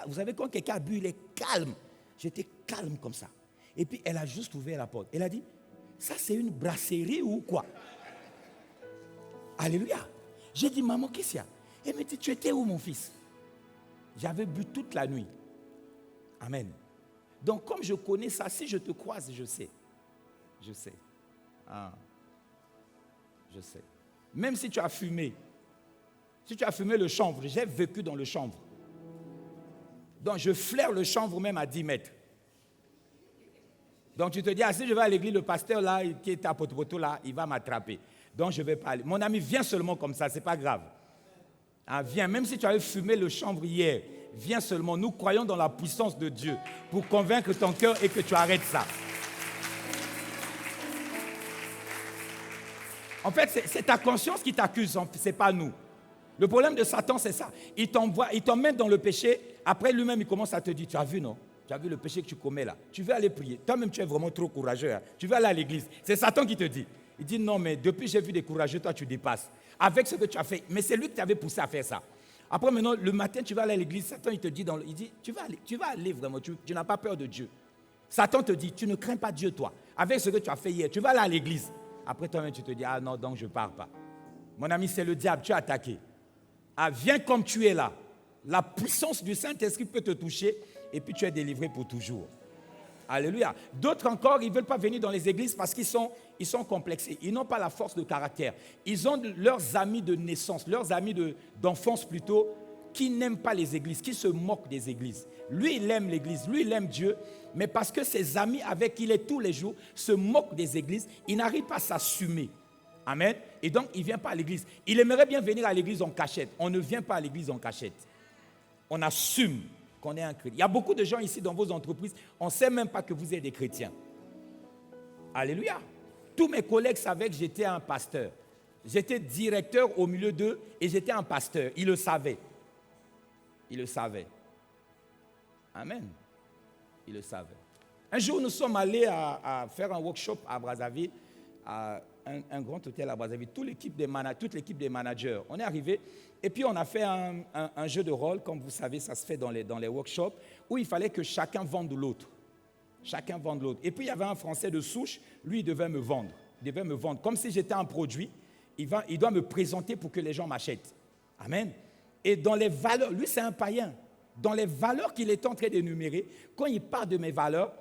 Vous savez, quand quelqu'un a bu, il est calme. J'étais calme comme ça. Et puis elle a juste ouvert la porte. Elle a dit, ça c'est une brasserie ou quoi? Alléluia. J'ai dit, maman, qu'est-ce qu'il y a? Elle me dit, tu étais où mon fils? J'avais bu toute la nuit. Amen. Donc comme je connais ça, si je te croise, je sais. Je sais. Ah. Je sais. Même si tu as fumé. Si tu as fumé le chanvre, j'ai vécu dans le chanvre. Donc je flaire le chanvre même à 10 mètres. Donc tu te dis, si je vais à l'église, le pasteur là, qui est à Poto là, il va m'attraper. Donc je ne vais pas aller. Mon ami, viens seulement comme ça, ce n'est pas grave. Ah, viens, même si tu avais fumé le chanvre hier, viens seulement. Nous croyons dans la puissance de Dieu pour convaincre ton cœur et que tu arrêtes ça. En fait, c'est ta conscience qui t'accuse, ce n'est pas nous. Le problème de Satan, c'est ça. Il t'emmène dans le péché. Après, lui-même, il commence à te dire, tu as vu, non? Tu as vu le péché que tu commets là? Tu veux aller prier. Toi-même, tu es vraiment trop courageux. Hein? Tu veux aller à l'église. C'est Satan qui te dit. Il dit, non, mais depuis que j'ai vu des courageux, toi, tu dépasses. Avec ce que tu as fait. Mais c'est lui qui t'avait poussé à faire ça. Après, maintenant, le matin, tu vas aller à l'église. Satan, il te dit, il dit, tu vas aller vraiment. Tu n'as pas peur de Dieu. Satan te dit, tu ne crains pas Dieu, toi. Avec ce que tu as fait hier, tu vas aller à l'église. Après, toi-même, tu te dis, ah non, donc je ne pars pas. Mon ami, c'est le diable. Tu es attaqué. Ah, viens comme tu es là. La puissance du Saint-Esprit peut te toucher et puis tu es délivré pour toujours. Alléluia. D'autres encore, ils ne veulent pas venir dans les églises parce qu'ils sont complexés. Ils n'ont pas la force de caractère. Ils ont leurs amis de naissance, leurs amis d'enfance plutôt, qui n'aiment pas les églises, qui se moquent des églises. Lui, il aime l'église, lui, il aime Dieu, mais parce que ses amis avec qui il est tous les jours se moquent des églises, il n'arrive pas à s'assumer. Amen. Et donc, il ne vient pas à l'église. Il aimerait bien venir à l'église en cachette. On ne vient pas à l'église en cachette. On assume qu'on est un chrétien. Il y a beaucoup de gens ici dans vos entreprises, on ne sait même pas que vous êtes des chrétiens. Alléluia. Tous mes collègues savaient que j'étais un pasteur. J'étais directeur au milieu d'eux et j'étais un pasteur. Ils le savaient. Ils le savaient. Amen. Ils le savaient. Un jour, nous sommes allés à faire un workshop à Brazzaville, à un grand hôtel à Brazzaville, toute l'équipe des managers. On est arrivé et puis on a fait un jeu de rôle, comme vous savez, ça se fait dans les workshops, où il fallait que chacun vende l'autre. Chacun vende l'autre. Et puis il y avait un Français de souche, lui il devait me vendre. Il devait me vendre. Comme si j'étais un produit, il doit me présenter pour que les gens m'achètent. Amen. Et dans les valeurs, lui c'est un païen. Dans les valeurs qu'il est en train d'énumérer, quand il parle de mes valeurs,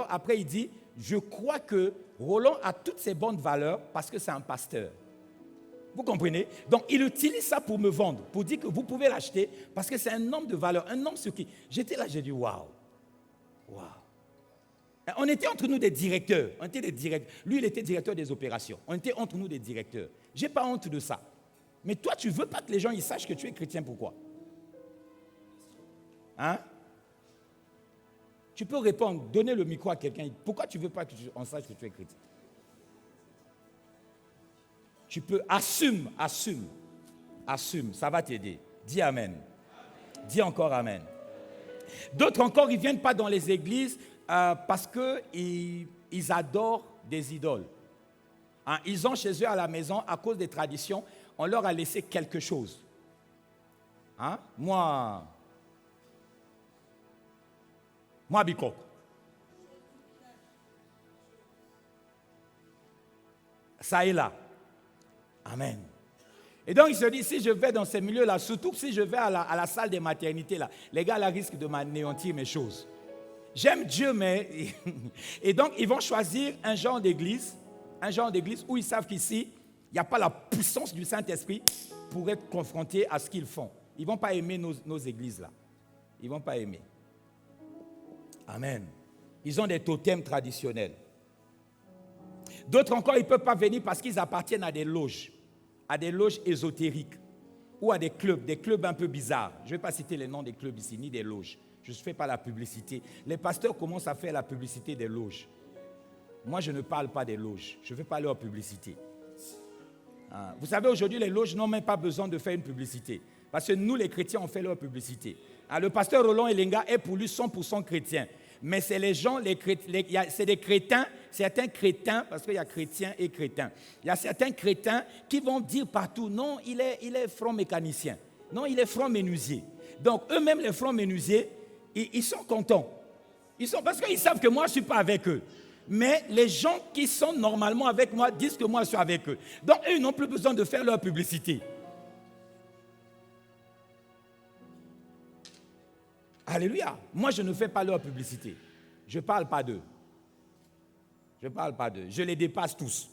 après il dit, je crois que Roland a toutes ces bonnes valeurs parce que c'est un pasteur. Vous comprenez? Donc, il utilise ça pour me vendre, pour dire que vous pouvez l'acheter parce que c'est un homme de valeur, un homme sur qui... J'étais là, j'ai dit, waouh. On était entre nous des directeurs. Lui, il était directeur des opérations. On était entre nous des directeurs. Je n'ai pas honte de ça. Mais toi, tu ne veux pas que les gens ils sachent que tu es chrétien, pourquoi? Hein? Tu peux répondre, donner le micro à quelqu'un. Pourquoi tu ne veux pas qu'on sache que tu es chrétien? Tu peux, assume. Ça va t'aider. Dis amen. Dis encore amen. D'autres encore, ils ne viennent pas dans les églises parce qu'ils adorent des idoles. Hein? Ils ont chez eux à la maison, à cause des traditions, on leur a laissé quelque chose. Hein? Moi, Bikok. Ça est là. Amen. Et donc, il se dit, si je vais dans ces milieux-là, surtout si je vais à la salle des maternités, là, les gars, là, risquent de m'anéantir mes choses. J'aime Dieu, mais... Et donc, ils vont choisir un genre d'église où ils savent qu'ici, il n'y a pas la puissance du Saint-Esprit pour être confrontés à ce qu'ils font. Ils ne vont pas aimer nos églises-là. Ils ne vont pas aimer. Amen. Ils ont des totems traditionnels. D'autres encore, ils ne peuvent pas venir parce qu'ils appartiennent à des loges ésotériques ou à des clubs un peu bizarres. Je ne vais pas citer les noms des clubs ici, ni des loges. Je ne fais pas la publicité. Les pasteurs commencent à faire la publicité des loges. Moi, je ne parle pas des loges. Je ne fais pas leur publicité. Vous savez, aujourd'hui, les loges n'ont même pas besoin de faire une publicité. Parce que nous, les chrétiens, on fait leur publicité. Le pasteur Roland Elenga est pour lui 100% chrétien. Mais c'est les gens, c'est des crétins, certains crétins, parce qu'il y a chrétiens et crétins. Il y a certains crétins qui vont dire partout, non, il est franc-mécanicien. Non, il est franc-menuisier. Donc, eux-mêmes, les francs-menuisiers, ils sont contents. Parce qu'ils savent que moi, je ne suis pas avec eux. Mais les gens qui sont normalement avec moi disent que moi, je suis avec eux. Donc, eux, ils n'ont plus besoin de faire leur publicité. Alléluia. Moi, je ne fais pas leur publicité. Je ne parle pas d'eux. Je les dépasse tous.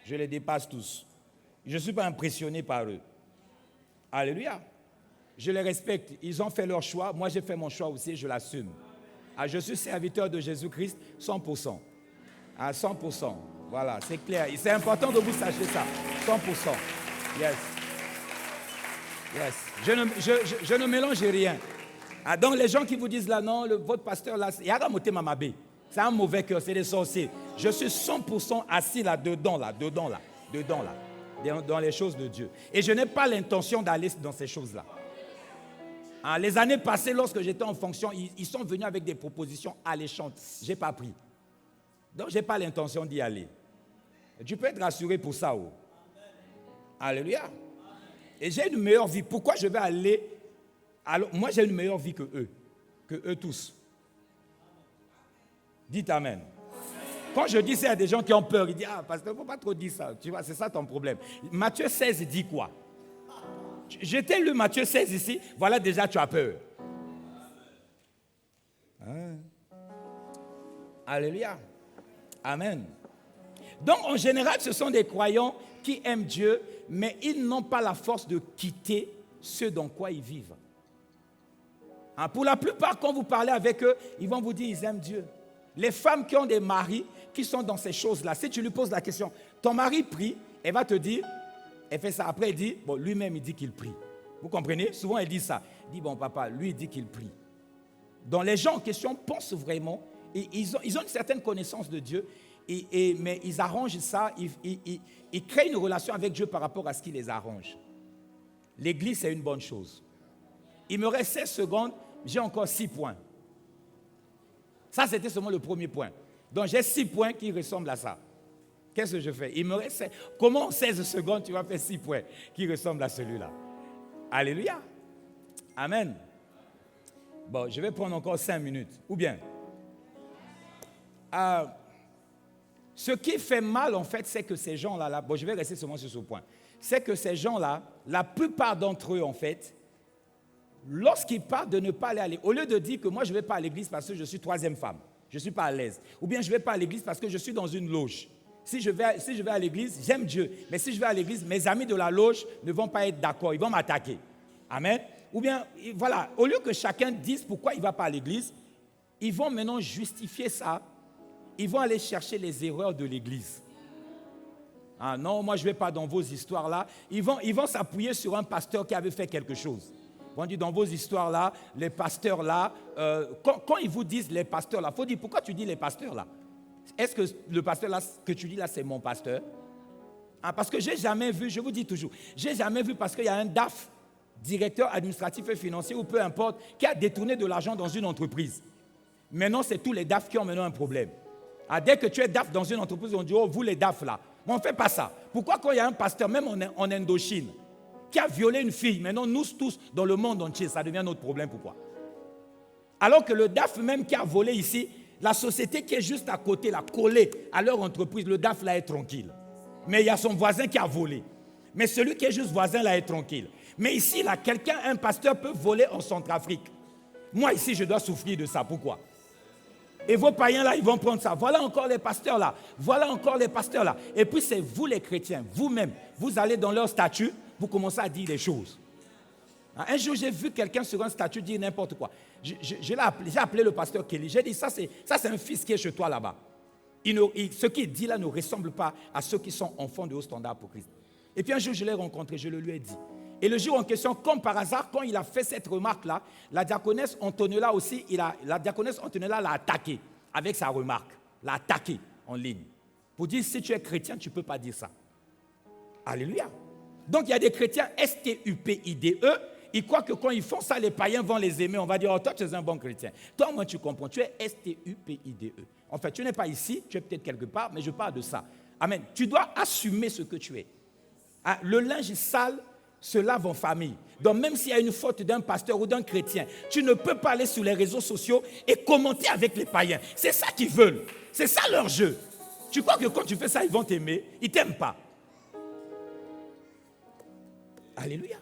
Je ne suis pas impressionné par eux. Alléluia. Je les respecte. Ils ont fait leur choix. Moi, j'ai fait mon choix aussi. Je l'assume. Je suis serviteur de Jésus-Christ 100%. À 100%. Voilà, c'est clair. C'est important que vous sachiez ça. 100%. Yes. Je ne mélange rien. Donc les gens qui vous disent là, non, votre pasteur là, c'est un mauvais cœur, c'est des sorciers. Je suis 100% assis là-dedans, dans les choses de Dieu. Et je n'ai pas l'intention d'aller dans ces choses-là. Les années passées, lorsque j'étais en fonction, ils sont venus avec des propositions alléchantes. Je n'ai pas pris. Donc je n'ai pas l'intention d'y aller. Tu peux être rassuré pour ça. Oh. Alléluia. Et j'ai une meilleure vie. Pourquoi je vais aller? Alors, moi, j'ai une meilleure vie que eux tous. Dites Amen. Quand je dis ça, il y a des gens qui ont peur. Ils disent, pasteur, il ne faut pas trop dire ça. Tu vois, c'est ça ton problème. Matthieu 16 dit quoi? Je t'ai lu Matthieu 16 ici. Voilà, déjà, tu as peur. Alléluia. Amen. Donc, en général, ce sont des croyants qui aiment Dieu, mais ils n'ont pas la force de quitter ce dans quoi ils vivent. Pour la plupart, quand vous parlez avec eux, ils vont vous dire qu'ils aiment Dieu. Les femmes qui ont des maris, qui sont dans ces choses-là, si tu lui poses la question, ton mari prie, elle va te dire, elle fait ça. Après, elle dit, bon, lui-même, il dit qu'il prie. Vous comprenez? Souvent, elle dit ça. Elle dit, bon, papa, lui, il dit qu'il prie. Donc, les gens en question pensent vraiment, et ils ont une certaine connaissance de Dieu, mais ils arrangent ça, ils créent une relation avec Dieu par rapport à ce qui les arrange. L'église, c'est une bonne chose. Il me reste 16 secondes, j'ai encore 6 points. Ça, c'était seulement le premier point. Donc, j'ai 6 points qui ressemblent à ça. Qu'est-ce que je fais? Il me reste... Comment en 16 secondes, tu vas faire 6 points qui ressemblent à celui-là? Alléluia. Amen. Bon, je vais prendre encore 5 minutes. Ou bien... ce qui fait mal, en fait, c'est que ces gens-là, bon, je vais rester seulement sur ce point, c'est que ces gens-là, la plupart d'entre eux, en fait, lorsqu'ils parlent de ne pas aller, au lieu de dire que moi, je ne vais pas à l'église parce que je suis 3e femme, je ne suis pas à l'aise, ou bien je ne vais pas à l'église parce que je suis dans une loge. Si je vais à l'église, j'aime Dieu, mais si je vais à l'église, mes amis de la loge ne vont pas être d'accord, ils vont m'attaquer. Amen. Ou bien, voilà, au lieu que chacun dise pourquoi il ne va pas à l'église, ils vont maintenant justifier ça. Ils vont aller chercher les erreurs de l'église. Non, moi je ne vais pas dans vos histoires-là. Ils vont s'appuyer sur un pasteur qui avait fait quelque chose. Ils vont dire dans vos histoires-là, les pasteurs-là, quand ils vous disent les pasteurs-là, il faut dire pourquoi tu dis les pasteurs-là? Est-ce que le pasteur-là que tu dis là, c'est mon pasteur? Parce que je n'ai jamais vu, je vous dis toujours, je n'ai jamais vu parce qu'il y a un DAF, directeur administratif et financier, ou peu importe, qui a détourné de l'argent dans une entreprise. Maintenant, c'est tous les DAF qui ont maintenant un problème. Dès que tu es DAF dans une entreprise, on dit, oh, vous les DAF là. Mais on ne fait pas ça. Pourquoi quand il y a un pasteur, même en Indochine, qui a violé une fille, maintenant nous tous, dans le monde entier, ça devient notre problème, pourquoi? Alors que le DAF même qui a volé ici, la société qui est juste à côté, là, collée à leur entreprise, le DAF là est tranquille. Mais il y a son voisin qui a volé. Mais celui qui est juste voisin là est tranquille. Mais ici, là, un pasteur peut voler en Centrafrique. Moi ici, je dois souffrir de ça. Pourquoi? Et vos païens là, ils vont prendre ça. Voilà encore les pasteurs là. Voilà encore les pasteurs là. Et puis c'est vous les chrétiens, vous-même, vous allez dans leur statut, vous commencez à dire des choses. Un jour, j'ai vu quelqu'un sur un statut dire n'importe quoi. J'ai appelé le pasteur Kelly. J'ai dit, ça c'est un fils qui est chez toi là-bas. Ce qu'il dit là ne ressemble pas à ceux qui sont enfants de haut standard pour Christ. Et puis un jour, je l'ai rencontré, je le lui ai dit. Et le jour en question, comme par hasard, quand il a fait cette remarque-là, la diaconesse Antonella aussi, la diaconesse Antonella l'a attaqué avec sa remarque. L'a attaqué en ligne. Pour dire, si tu es chrétien, tu ne peux pas dire ça. Alléluia. Donc, il y a des chrétiens S-T-U-P-I-D-E. Ils croient que quand ils font ça, les païens vont les aimer. On va dire, oh, toi, tu es un bon chrétien. Toi, moi, tu comprends. Tu es S-T-U-P-I-D-E. En fait, tu n'es pas ici, tu es peut-être quelque part, mais je parle de ça. Amen. Tu dois assumer ce que tu es. Ah, le linge sale se lave en famille. Donc, même s'il y a une faute d'un pasteur ou d'un chrétien, tu ne peux pas aller sur les réseaux sociaux et commenter avec les païens. C'est ça qu'ils veulent. C'est ça leur jeu. Tu crois que quand tu fais ça, ils vont t'aimer? Ils ne t'aiment pas. Alléluia.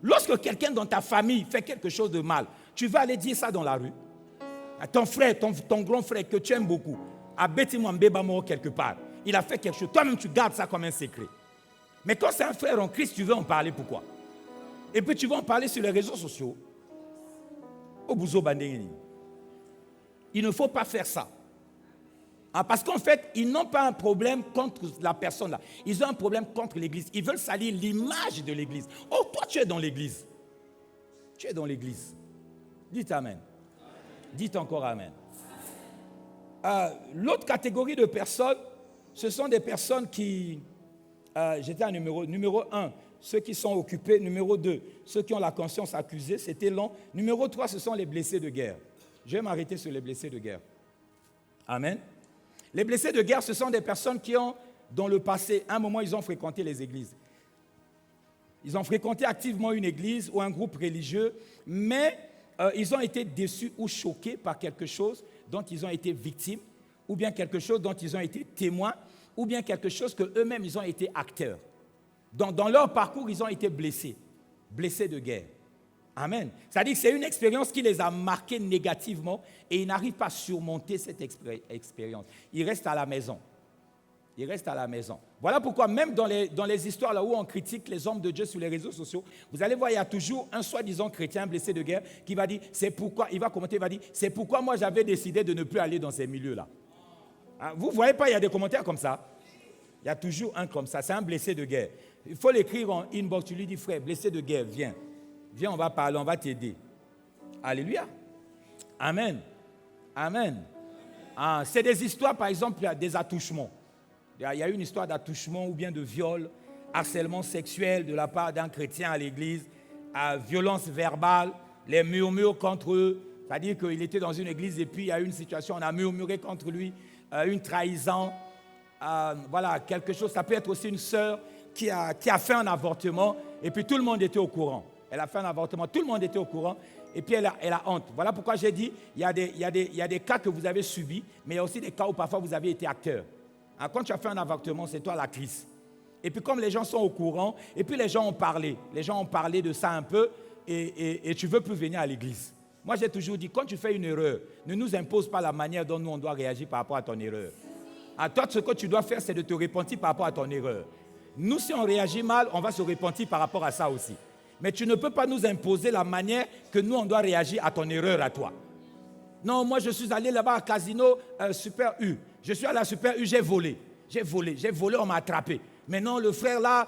Lorsque quelqu'un dans ta famille fait quelque chose de mal, tu vas aller dire ça dans la rue. Ton frère, ton grand frère que tu aimes beaucoup, a bêté moi mbébamo quelque part. Il a fait quelque chose. Toi-même, tu gardes ça comme un secret. Mais quand c'est un frère en Christ, tu veux en parler. Pourquoi? Et puis tu vas en parler sur les réseaux sociaux. Au Bouzo Bandéni. Il ne faut pas faire ça. Parce qu'en fait, ils n'ont pas un problème contre la personne là. Ils ont un problème contre l'église. Ils veulent salir l'image de l'église. Oh, toi, tu es dans l'église. Tu es dans l'église. Dites Amen. Dites encore Amen. L'autre catégorie de personnes, ce sont des personnes qui... j'étais à numéro 1, ceux qui sont occupés. Numéro 2, ceux qui ont la conscience accusée. C'était long. Numéro 3, ce sont les blessés de guerre. Je vais m'arrêter sur les blessés de guerre. Amen. Les blessés de guerre, ce sont des personnes qui ont, dans le passé, à un moment, ils ont fréquenté les églises. Ils ont fréquenté activement une église ou un groupe religieux, mais ils ont été déçus ou choqués par quelque chose dont ils ont été victimes, ou bien quelque chose dont ils ont été témoins, ou bien quelque chose qu'eux-mêmes, ils ont été acteurs. Dans leur parcours, ils ont été blessés de guerre. Amen. C'est-à-dire que c'est une expérience qui les a marqués négativement et ils n'arrivent pas à surmonter cette expérience. Ils restent à la maison. Ils restent à la maison. Voilà pourquoi même dans les histoires là où on critique les hommes de Dieu sur les réseaux sociaux, vous allez voir, il y a toujours un soi-disant chrétien blessé de guerre qui va dire, c'est pourquoi, il va commenter, il va dire, c'est pourquoi moi j'avais décidé de ne plus aller dans ces milieux-là. Vous ne voyez pas, il y a des commentaires comme ça. Il y a toujours un comme ça, c'est un blessé de guerre. Il faut l'écrire en inbox, tu lui dis, frère, blessé de guerre, viens. Viens, on va parler, on va t'aider. Alléluia. Amen. Amen. C'est des histoires, par exemple, des attouchements. Il y a une histoire d'attouchement ou bien de viol, harcèlement sexuel de la part d'un chrétien à l'église, violence verbale, les murmures contre eux. C'est-à-dire qu'il était dans une église et puis il y a eu une situation, on a murmuré contre lui, une trahison, voilà, quelque chose. Ça peut être aussi une sœur qui a fait un avortement et puis tout le monde était au courant. Elle a fait un avortement, tout le monde était au courant, et puis elle a honte. Voilà pourquoi j'ai dit, il y a des cas que vous avez subis, mais il y a aussi des cas où parfois vous avez été acteur. Quand tu as fait un avortement, c'est toi l'actrice. Et puis comme les gens sont au courant, et puis les gens ont parlé de ça un peu, et tu ne veux plus venir à l'église. Moi j'ai toujours dit, quand tu fais une erreur, ne nous impose pas la manière dont nous on doit réagir par rapport à ton erreur. Toi, ce que tu dois faire, c'est de te repentir par rapport à ton erreur. Nous, si on réagit mal, on va se repentir par rapport à ça aussi. Mais tu ne peux pas nous imposer la manière que nous, on doit réagir à ton erreur à toi. Non, moi, je suis allé là-bas à Casino Super U. Je suis allé à Super U, j'ai volé, on m'a attrapé. Mais non, le frère là,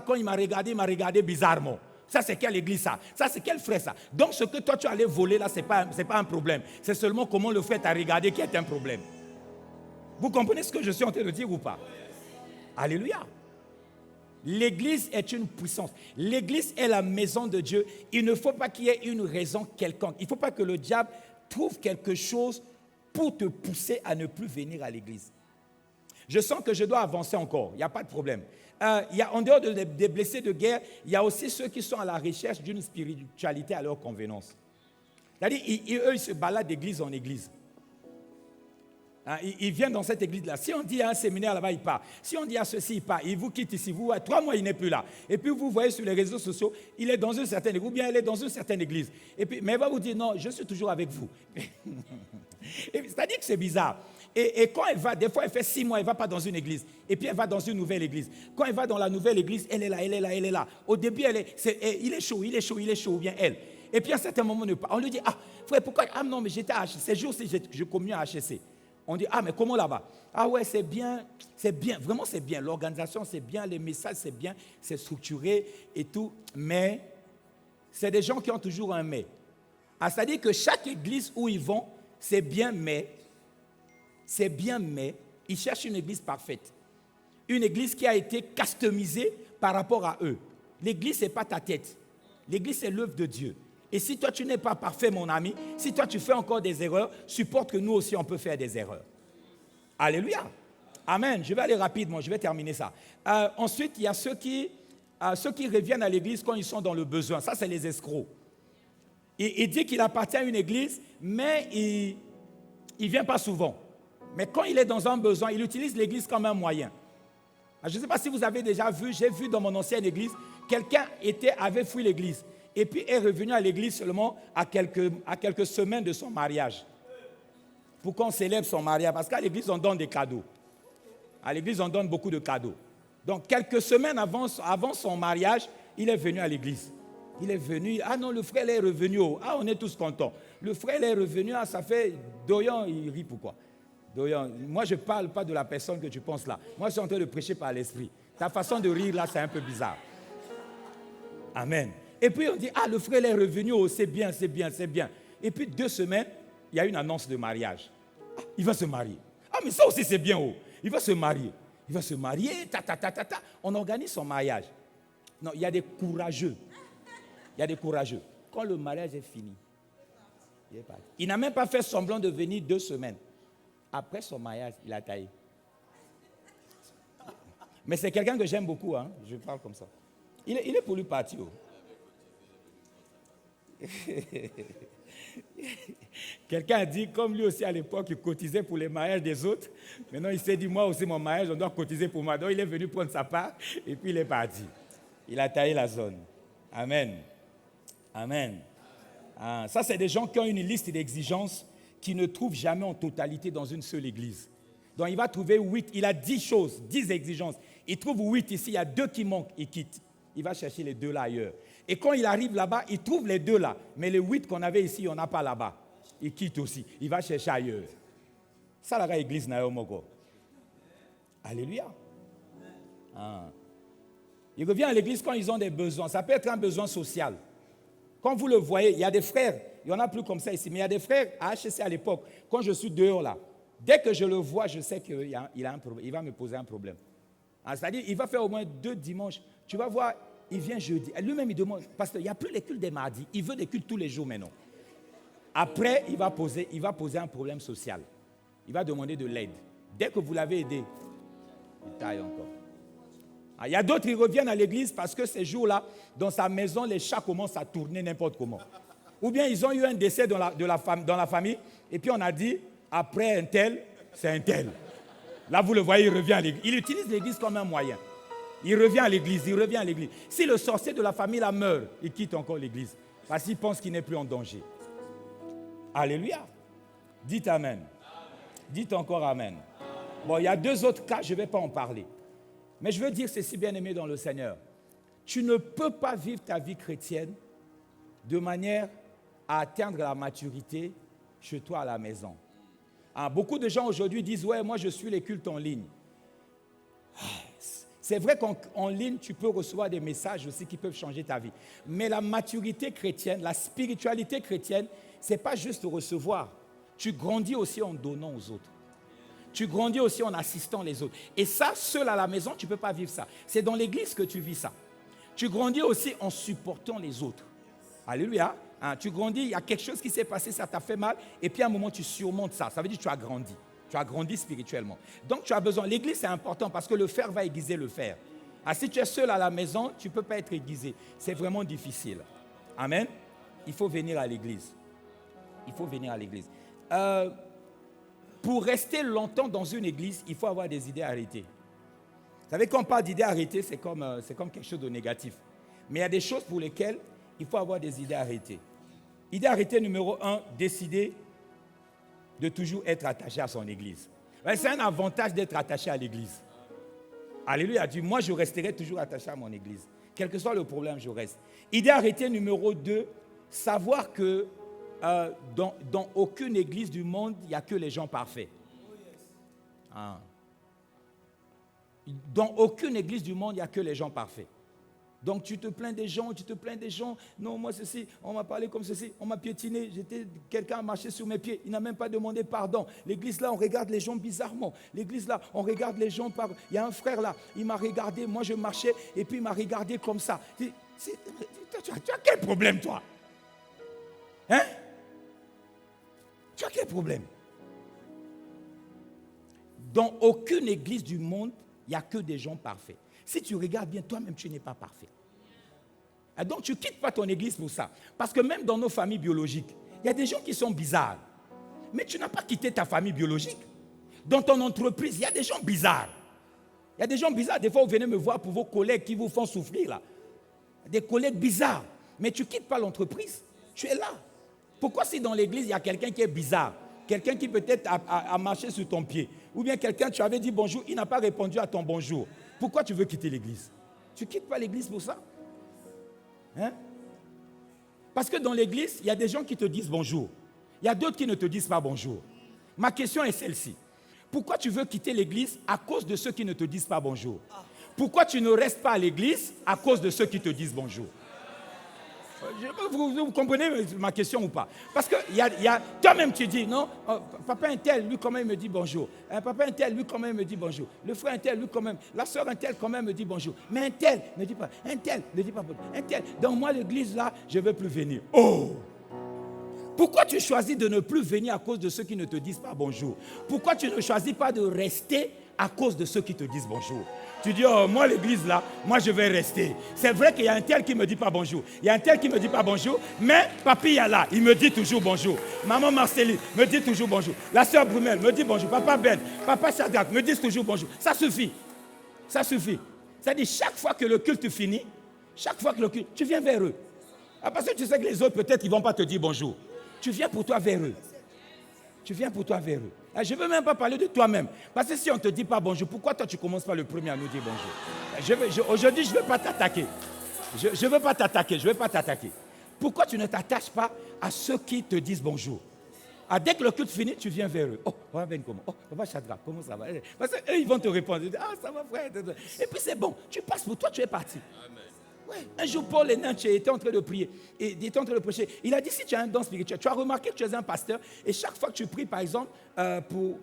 quand il m'a regardé bizarrement. Ça, c'est quelle église ça? Ça, c'est quel frère ça? Donc, ce que toi, tu allais voler là, ce n'est pas un problème. C'est seulement comment le frère t'a regardé qui est un problème. Vous comprenez ce que je suis en train de dire ou pas? Alléluia. L'église est une puissance. L'église est la maison de Dieu. Il ne faut pas qu'il y ait une raison quelconque. Il ne faut pas que le diable trouve quelque chose pour te pousser à ne plus venir à l'église. Je sens que je dois avancer encore. Il n'y a pas de problème. En dehors des blessés de guerre, il y a aussi ceux qui sont à la recherche d'une spiritualité à leur convenance. C'est-à-dire, eux, ils se baladent d'église en église. Il vient dans cette église-là. Si on dit à un séminaire là-bas, il part. Si on dit à ceci, il part. Il vous quitte ici. 3 mois, il n'est plus là. Et puis, vous voyez sur les réseaux sociaux, il est dans une certaine église. Ou bien, il est dans une certaine église. Et puis, mais il va vous dire, non, je suis toujours avec vous. C'est-à-dire que c'est bizarre. Et quand elle va, des fois, elle fait 6 mois, elle ne va pas dans une église. Et puis, elle va dans une nouvelle église. Quand elle va dans la nouvelle église, elle est là. Au début, il est chaud, ou bien elle. Et puis, à un certain moment, on lui dit, frère, pourquoi? Non, mais j'étais à HCC. Ces jours-ci, je communiais à HCC. On dit, mais comment là-bas? Ouais, c'est bien, vraiment c'est bien. L'organisation, c'est bien, les messages, c'est bien, c'est structuré et tout. Mais, c'est des gens qui ont toujours un mais. C'est-à-dire que chaque église où ils vont, c'est bien, mais ils cherchent une église parfaite. Une église qui a été customisée par rapport à eux. L'église, ce n'est pas ta tête. L'église, c'est l'œuvre de Dieu. Et si toi, tu n'es pas parfait, mon ami, si toi, tu fais encore des erreurs, supporte que nous aussi, on peut faire des erreurs. Alléluia. Amen. Je vais aller rapidement, je vais terminer ça. Ensuite, il y a ceux qui reviennent à l'église quand ils sont dans le besoin. Ça, c'est les escrocs. Il dit qu'il appartient à une église, mais il ne vient pas souvent. Mais quand il est dans un besoin, il utilise l'église comme un moyen. Je ne sais pas si vous avez déjà vu, j'ai vu dans mon ancienne église, quelqu'un avait fui l'église et puis est revenu à l'église seulement à quelques semaines de son mariage. Pour qu'on célèbre son mariage, parce qu'à l'église, on donne des cadeaux. À l'église, on donne beaucoup de cadeaux. Donc, quelques semaines avant son mariage, il est venu à l'église. Il est venu, ah non, le frère est revenu. Ah, on est tous contents. Le frère est revenu, ah, ça fait, Doyon, il rit pourquoi? Doyon, moi, je ne parle pas de la personne que tu penses là. Moi, je suis en train de prêcher par l'esprit. Ta façon de rire là, c'est un peu bizarre. Amen. Et puis, on dit, ah, le frère est revenu, oh, c'est bien, c'est bien, c'est bien. Et puis, 2 semaines, il y a une annonce de mariage. Ah, il va se marier. Ah, mais ça aussi, c'est bien, oh. Il va se marier. Il va se marier, On organise son mariage. Non, il y a des courageux. Il y a des courageux. Quand le mariage est fini, il est parti. Il n'a même pas fait semblant de venir 2 semaines. Après son mariage, il a taillé. Mais c'est quelqu'un que j'aime beaucoup, hein. Je parle comme ça. Il est pour lui partir. Oh. Quelqu'un a dit, comme lui aussi à l'époque, il cotisait pour les mariages des autres. Maintenant, il s'est dit, moi aussi, mon mariage, on doit cotiser pour moi. Donc, il est venu prendre sa part et puis il est parti. Il a taillé la zone. Amen. Amen. Ah, ça, c'est des gens qui ont une liste d'exigences qu'ils ne trouvent jamais en totalité dans une seule église. Donc, il va trouver 8. Il a 10 choses, 10 exigences. Il trouve 8 ici, il y a 2 qui manquent, il quitte. Il va chercher les 2 là ailleurs. Et quand il arrive là-bas, il trouve les 2 là. Mais les 8 qu'on avait ici, on n'a pas là-bas. Il quitte aussi. Il va chercher ailleurs. Ça, la église n'a pas. Alléluia. Ah. Il revient à l'église quand ils ont des besoins. Ça peut être un besoin social. Quand vous le voyez, il y a des frères, il n'y en a plus comme ça ici, mais il y a des frères à HC à l'époque, quand je suis dehors là, dès que je le vois, je sais qu'il a un problème, il va me poser un problème. C'est-à-dire, il va faire au moins 2 dimanches. Tu vas voir, il vient jeudi. Lui-même, il demande, parce qu'il n'y a plus les cultes des mardis, il veut des cultes tous les jours maintenant. Après, il va poser un problème social. Il va demander de l'aide. Dès que vous l'avez aidé, il taille encore. Il y a d'autres qui reviennent à l'église parce que ces jours-là, dans sa maison, les chats commencent à tourner n'importe comment. Ou bien ils ont eu un décès dans la famille, et puis on a dit, après un tel, c'est un tel. Là, vous le voyez, il revient à l'église. Il utilise l'église comme un moyen. Il revient à l'église. Si le sorcier de la famille là meurt, il quitte encore l'église. Parce qu'il pense qu'il n'est plus en danger. Alléluia. Dites amen. Dites encore amen. Bon, il y a 2 autres cas, je ne vais pas en parler. Mais je veux dire ceci, bien-aimé dans le Seigneur. Tu ne peux pas vivre ta vie chrétienne de manière à atteindre la maturité chez toi à la maison. Beaucoup de gens aujourd'hui disent, ouais, moi je suis les cultes en ligne. C'est vrai qu'en ligne, tu peux recevoir des messages aussi qui peuvent changer ta vie. Mais la maturité chrétienne, la spiritualité chrétienne, ce n'est pas juste recevoir. Tu grandis aussi en donnant aux autres. Tu grandis aussi en assistant les autres. Et ça, seul à la maison, tu ne peux pas vivre ça. C'est dans l'église que tu vis ça. Tu grandis aussi en supportant les autres. Alléluia. Tu grandis, il y a quelque chose qui s'est passé, ça t'a fait mal, et puis à un moment, tu surmontes ça. Ça veut dire que tu as grandi. Tu as grandi spirituellement. Donc, tu as besoin. L'église, c'est important parce que le fer va aiguiser le fer. Si tu es seul à la maison, tu ne peux pas être aiguisé. C'est vraiment difficile. Amen. Il faut venir à l'église. Il faut venir à l'église. Pour rester longtemps dans une église, il faut avoir des idées arrêtées. Vous savez, quand on parle d'idées arrêtées, c'est comme quelque chose de négatif. Mais il y a des choses pour lesquelles il faut avoir des idées arrêtées. Idée arrêtée numéro 1, décider de toujours être attaché à son église. C'est un avantage d'être attaché à l'église. Alléluia, dit, moi je resterai toujours attaché à mon église. Quel que soit le problème, je reste. Idée arrêtée numéro 2, savoir que dans aucune église du monde, il n'y a que les gens parfaits. Dans aucune église du monde, il n'y a que les gens parfaits. Donc tu te plains des gens, non moi ceci, on m'a parlé comme ceci, on m'a piétiné, quelqu'un a marché sur mes pieds, il n'a même pas demandé pardon. L'église là, on regarde les gens bizarrement. L'église là, on regarde les gens par... Il y a un frère là, il m'a regardé, moi je marchais et puis il m'a regardé comme ça. Tu as quel problème toi? Hein? Tu as quel problème? Dans aucune église du monde, il n'y a que des gens parfaits. Si tu regardes bien, toi-même, tu n'es pas parfait. Et donc, tu ne quittes pas ton église pour ça. Parce que même dans nos familles biologiques, il y a des gens qui sont bizarres. Mais tu n'as pas quitté ta famille biologique. Dans ton entreprise, il y a des gens bizarres. Il y a des gens bizarres. Des fois, vous venez me voir pour vos collègues qui vous font souffrir. Là. Des collègues bizarres. Mais tu ne quittes pas l'entreprise. Tu es là. Pourquoi si dans l'église, il y a quelqu'un qui est bizarre, quelqu'un qui peut-être a marché sur ton pied, ou bien quelqu'un, tu avais dit bonjour, il n'a pas répondu à ton bonjour. Pourquoi tu veux quitter l'église? Tu ne quittes pas l'église pour ça? Hein? Parce que dans l'église, il y a des gens qui te disent bonjour. Il y a d'autres qui ne te disent pas bonjour. Ma question est celle-ci. Pourquoi tu veux quitter l'église à cause de ceux qui ne te disent pas bonjour? Pourquoi tu ne restes pas à l'église à cause de ceux qui te disent bonjour? Vous comprenez ma question ou pas? Parce que toi-même tu dis, non, papa un tel, lui quand même me dit bonjour. Papa un tel, lui quand même me dit bonjour. Le frère un tel, lui quand même. La soeur un tel quand même me dit bonjour. Mais un tel ne dit pas. Un tel ne dit pas bonjour. Un tel. Dans moi l'église là, je ne veux plus venir. Oh! Pourquoi tu choisis de ne plus venir à cause de ceux qui ne te disent pas bonjour? Pourquoi tu ne choisis pas de rester à cause de ceux qui te disent bonjour? Tu dis, oh, moi l'église là, moi je vais rester. C'est vrai qu'il y a un tel qui ne me dit pas bonjour. Il y a un tel qui ne me dit pas bonjour, mais papi est là, il me dit toujours bonjour. Maman Marceline me dit toujours bonjour. La sœur Brumel me dit bonjour. Papa Ben, papa Shadrach me disent toujours bonjour. Ça suffit. Ça suffit. C'est-à-dire, chaque fois que le culte finit, tu viens vers eux. Parce que tu sais que les autres, peut-être, ils ne vont pas te dire bonjour. Tu viens pour toi vers eux. Tu viens pour toi vers eux. Je ne veux même pas parler de toi-même. Parce que si on ne te dit pas bonjour, pourquoi toi tu ne commences pas le premier à nous dire bonjour? Aujourd'hui, je ne veux pas t'attaquer. Je ne veux pas t'attaquer. Pourquoi tu ne t'attaches pas à ceux qui te disent bonjour? Dès que le culte finit, tu viens vers eux. Oh, Ben comment? Oh, papa Shadrach, comment ça va? Parce qu'eux, ils vont te répondre. Ah, ça va frère. Et puis c'est bon. Tu passes pour toi, tu es parti. Amen. Ouais. Un jour, Paul Hénin était en train de prier, et il était en train de prêcher. Il a dit, si tu as un don spirituel, tu as remarqué que tu es un pasteur, et chaque fois que tu pries, par exemple,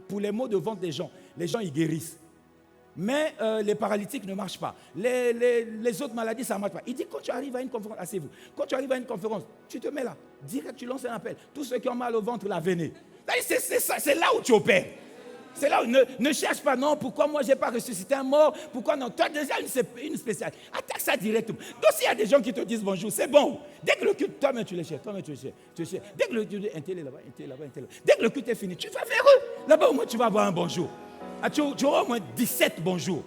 pour les maux de ventre des gens, les gens, ils guérissent. Mais les paralytiques ne marchent pas. Les autres maladies, ça ne marche pas. Il dit, quand tu arrives à une conférence, asseyez-vous, quand tu arrives à une conférence, tu te mets là, direct, tu lances un appel. Tous ceux qui ont mal au ventre, là, venez. C'est là où tu opères. C'est là où ne cherche pas, non, pourquoi moi je n'ai pas ressuscité un mort, pourquoi non, tu as déjà une spéciale. Attaque ça directement. Donc s'il y a des gens qui te disent bonjour, c'est bon. Dès que le culte, toi-même tu les cherches, Dès que le culte, un tel est là-bas, un tel est là-bas, un tel est là-bas. Dès que le culte est fini, tu vas vers eux. Là-bas au moins tu vas avoir un bonjour. Tu auras au moins 17 bonjours.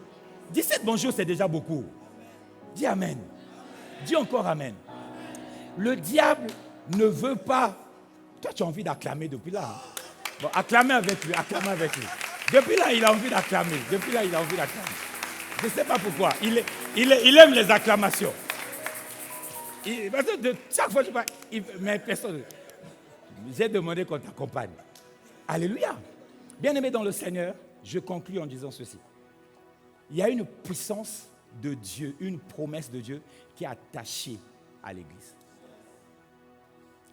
17 bonjours, c'est déjà beaucoup. Dis Amen. Dis encore Amen. Le diable ne veut pas. Toi tu as envie d'acclamer depuis là. Hein? Bon, acclamez avec lui. Depuis là, il a envie d'acclamer. Je ne sais pas pourquoi. Il aime les acclamations. Chaque fois que je parle, mais personne. J'ai demandé qu'on t'accompagne. Alléluia. Bien-aimé dans le Seigneur, je conclus en disant ceci. Il y a une puissance de Dieu, une promesse de Dieu qui est attachée à l'Église.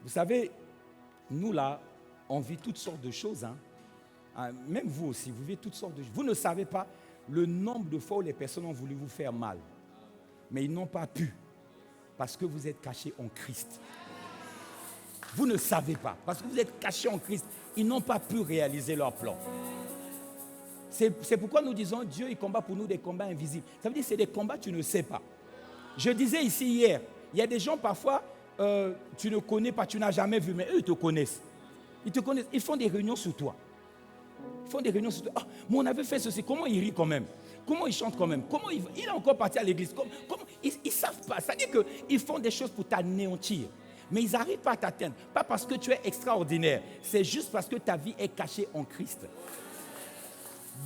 Vous savez, nous là, on vit toutes sortes de choses. Hein. Même vous aussi, vous vivez toutes sortes de choses. Vous ne savez pas le nombre de fois où les personnes ont voulu vous faire mal. Mais ils n'ont pas pu. Parce que vous êtes cachés en Christ. Vous ne savez pas. Parce que vous êtes cachés en Christ. Ils n'ont pas pu réaliser leur plan. C'est pourquoi nous disons, Dieu, il combat pour nous des combats invisibles. Ça veut dire que c'est des combats que tu ne sais pas. Je disais ici hier, il y a des gens parfois, tu ne connais pas, tu n'as jamais vu, mais eux, ils te connaissent. Ils te connaissent, ils font des réunions sur toi. Oh, mais on avait fait ceci, comment il rit quand même? Comment il chante quand même? Comment il est encore parti à l'église? Ils ne savent pas. C'est-à-dire qu'ils font des choses pour t'anéantir. Mais ils n'arrivent pas à t'atteindre. Pas parce que tu es extraordinaire. C'est juste parce que ta vie est cachée en Christ.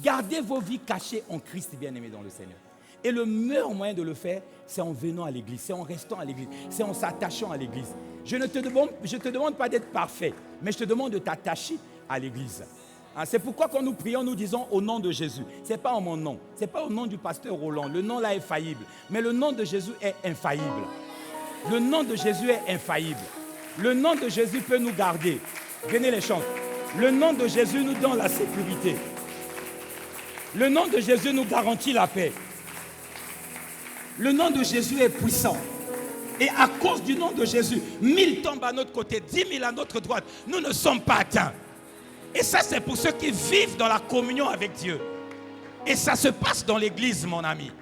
Gardez vos vies cachées en Christ, bien-aimés dans le Seigneur. Et le meilleur moyen de le faire, c'est en venant à l'église, c'est en restant à l'église, c'est en s'attachant à l'église. Je te demande pas d'être parfait, mais je te demande de t'attacher à l'église. C'est pourquoi quand nous prions, nous disons au nom de Jésus. Ce n'est pas en mon nom. Ce n'est pas au nom du pasteur Roland. Le nom là est faillible. Mais le nom de Jésus est infaillible. Le nom de Jésus est infaillible. Le nom de Jésus peut nous garder. Venez les chanter. Le nom de Jésus nous donne la sécurité. Le nom de Jésus nous garantit la paix. Le nom de Jésus est puissant. Et à cause du nom de Jésus, 1000 tombent à notre côté, 10 000 à notre droite. Nous ne sommes pas atteints. Et ça, c'est pour ceux qui vivent dans la communion avec Dieu. Et ça se passe dans l'église, mon ami.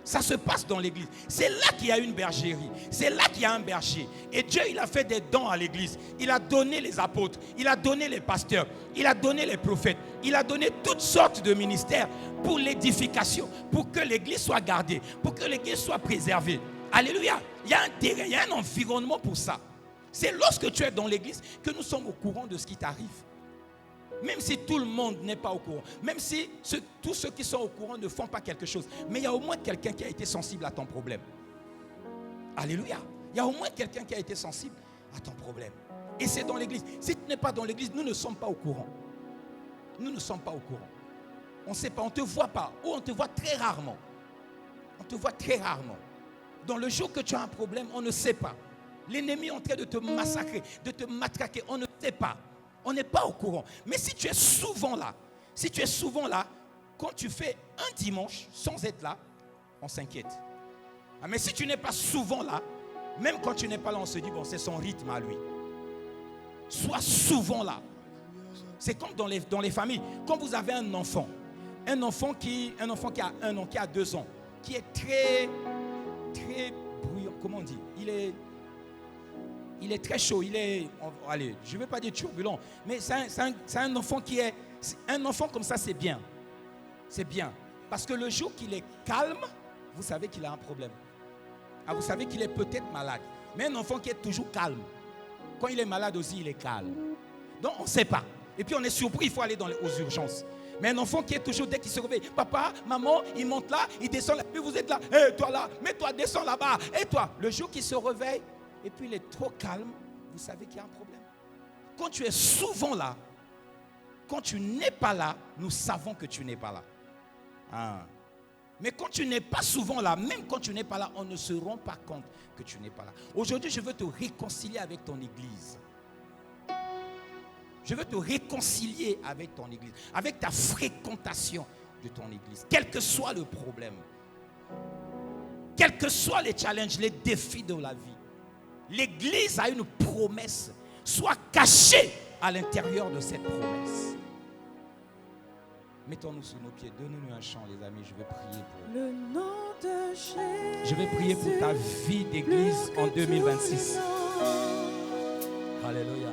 Ça se passe dans l'église. C'est là qu'il y a une bergerie. C'est là qu'il y a un berger. Et Dieu, il a fait des dons à l'église. Il a donné les apôtres. Il a donné les pasteurs. Il a donné les prophètes. Il a donné toutes sortes de ministères pour l'édification, pour que l'église soit gardée, pour que l'église soit préservée. Alléluia. Il y a un terrain, il y a un environnement pour ça. C'est lorsque tu es dans l'église que nous sommes au courant de ce qui t'arrive. Même si tout le monde n'est pas au courant, même si tous ceux qui sont au courant ne font pas quelque chose, mais il y a au moins quelqu'un qui a été sensible à ton problème. Alléluia. Il y a au moins quelqu'un qui a été sensible à ton problème. Et c'est dans l'église. Si tu n'es pas dans l'église, nous ne sommes pas au courant. Nous ne sommes pas au courant. On ne sait pas, on ne te voit pas, ou on te voit très rarement. On te voit très rarement. Dans le jour que tu as un problème, on ne sait pas. L'ennemi est en train de te massacrer, de te matraquer, on ne sait pas. On n'est pas au courant. Mais si tu es souvent là, quand tu fais un dimanche sans être là, on s'inquiète. Mais si tu n'es pas souvent là, même quand tu n'es pas là, on se dit, bon, c'est son rythme à lui. Sois souvent là. C'est comme dans les familles. Quand vous avez un enfant qui a 1 an, qui a 2 ans, qui est très, très bruyant, comment on dit? Il est très chaud, allez, je ne veux pas dire turbulent, mais c'est un enfant qui est... Un enfant comme ça, c'est bien. C'est bien. Parce que le jour qu'il est calme, vous savez qu'il a un problème. Vous savez qu'il est peut-être malade. Mais un enfant qui est toujours calme, quand il est malade aussi, il est calme. Donc, on ne sait pas. Et puis, on est surpris, il faut aller aux urgences. Mais un enfant qui est toujours, dès qu'il se réveille, papa, maman, il monte là, il descend là, puis vous êtes là, hey, toi là, mets-toi, descends là-bas, et toi, le jour qu'il se réveille, et puis il est trop calme, vous savez qu'il y a un problème. Quand tu es souvent là, quand tu n'es pas là, nous savons que tu n'es pas là. Mais quand tu n'es pas souvent là, même quand tu n'es pas là, on ne se rend pas compte que tu n'es pas là. Aujourd'hui, je veux te réconcilier avec ton église. Je veux te réconcilier avec ton église, avec ta fréquentation de ton église, quel que soit le problème, quels que soient les challenges, les défis de la vie. L'église a une promesse. Sois caché à l'intérieur de cette promesse. Mettons-nous sur nos pieds. Donnez-nous un chant, les amis. Je vais prier pour
le nom de Jésus.
Je vais prier pour ta vie d'église en 2026. Alléluia.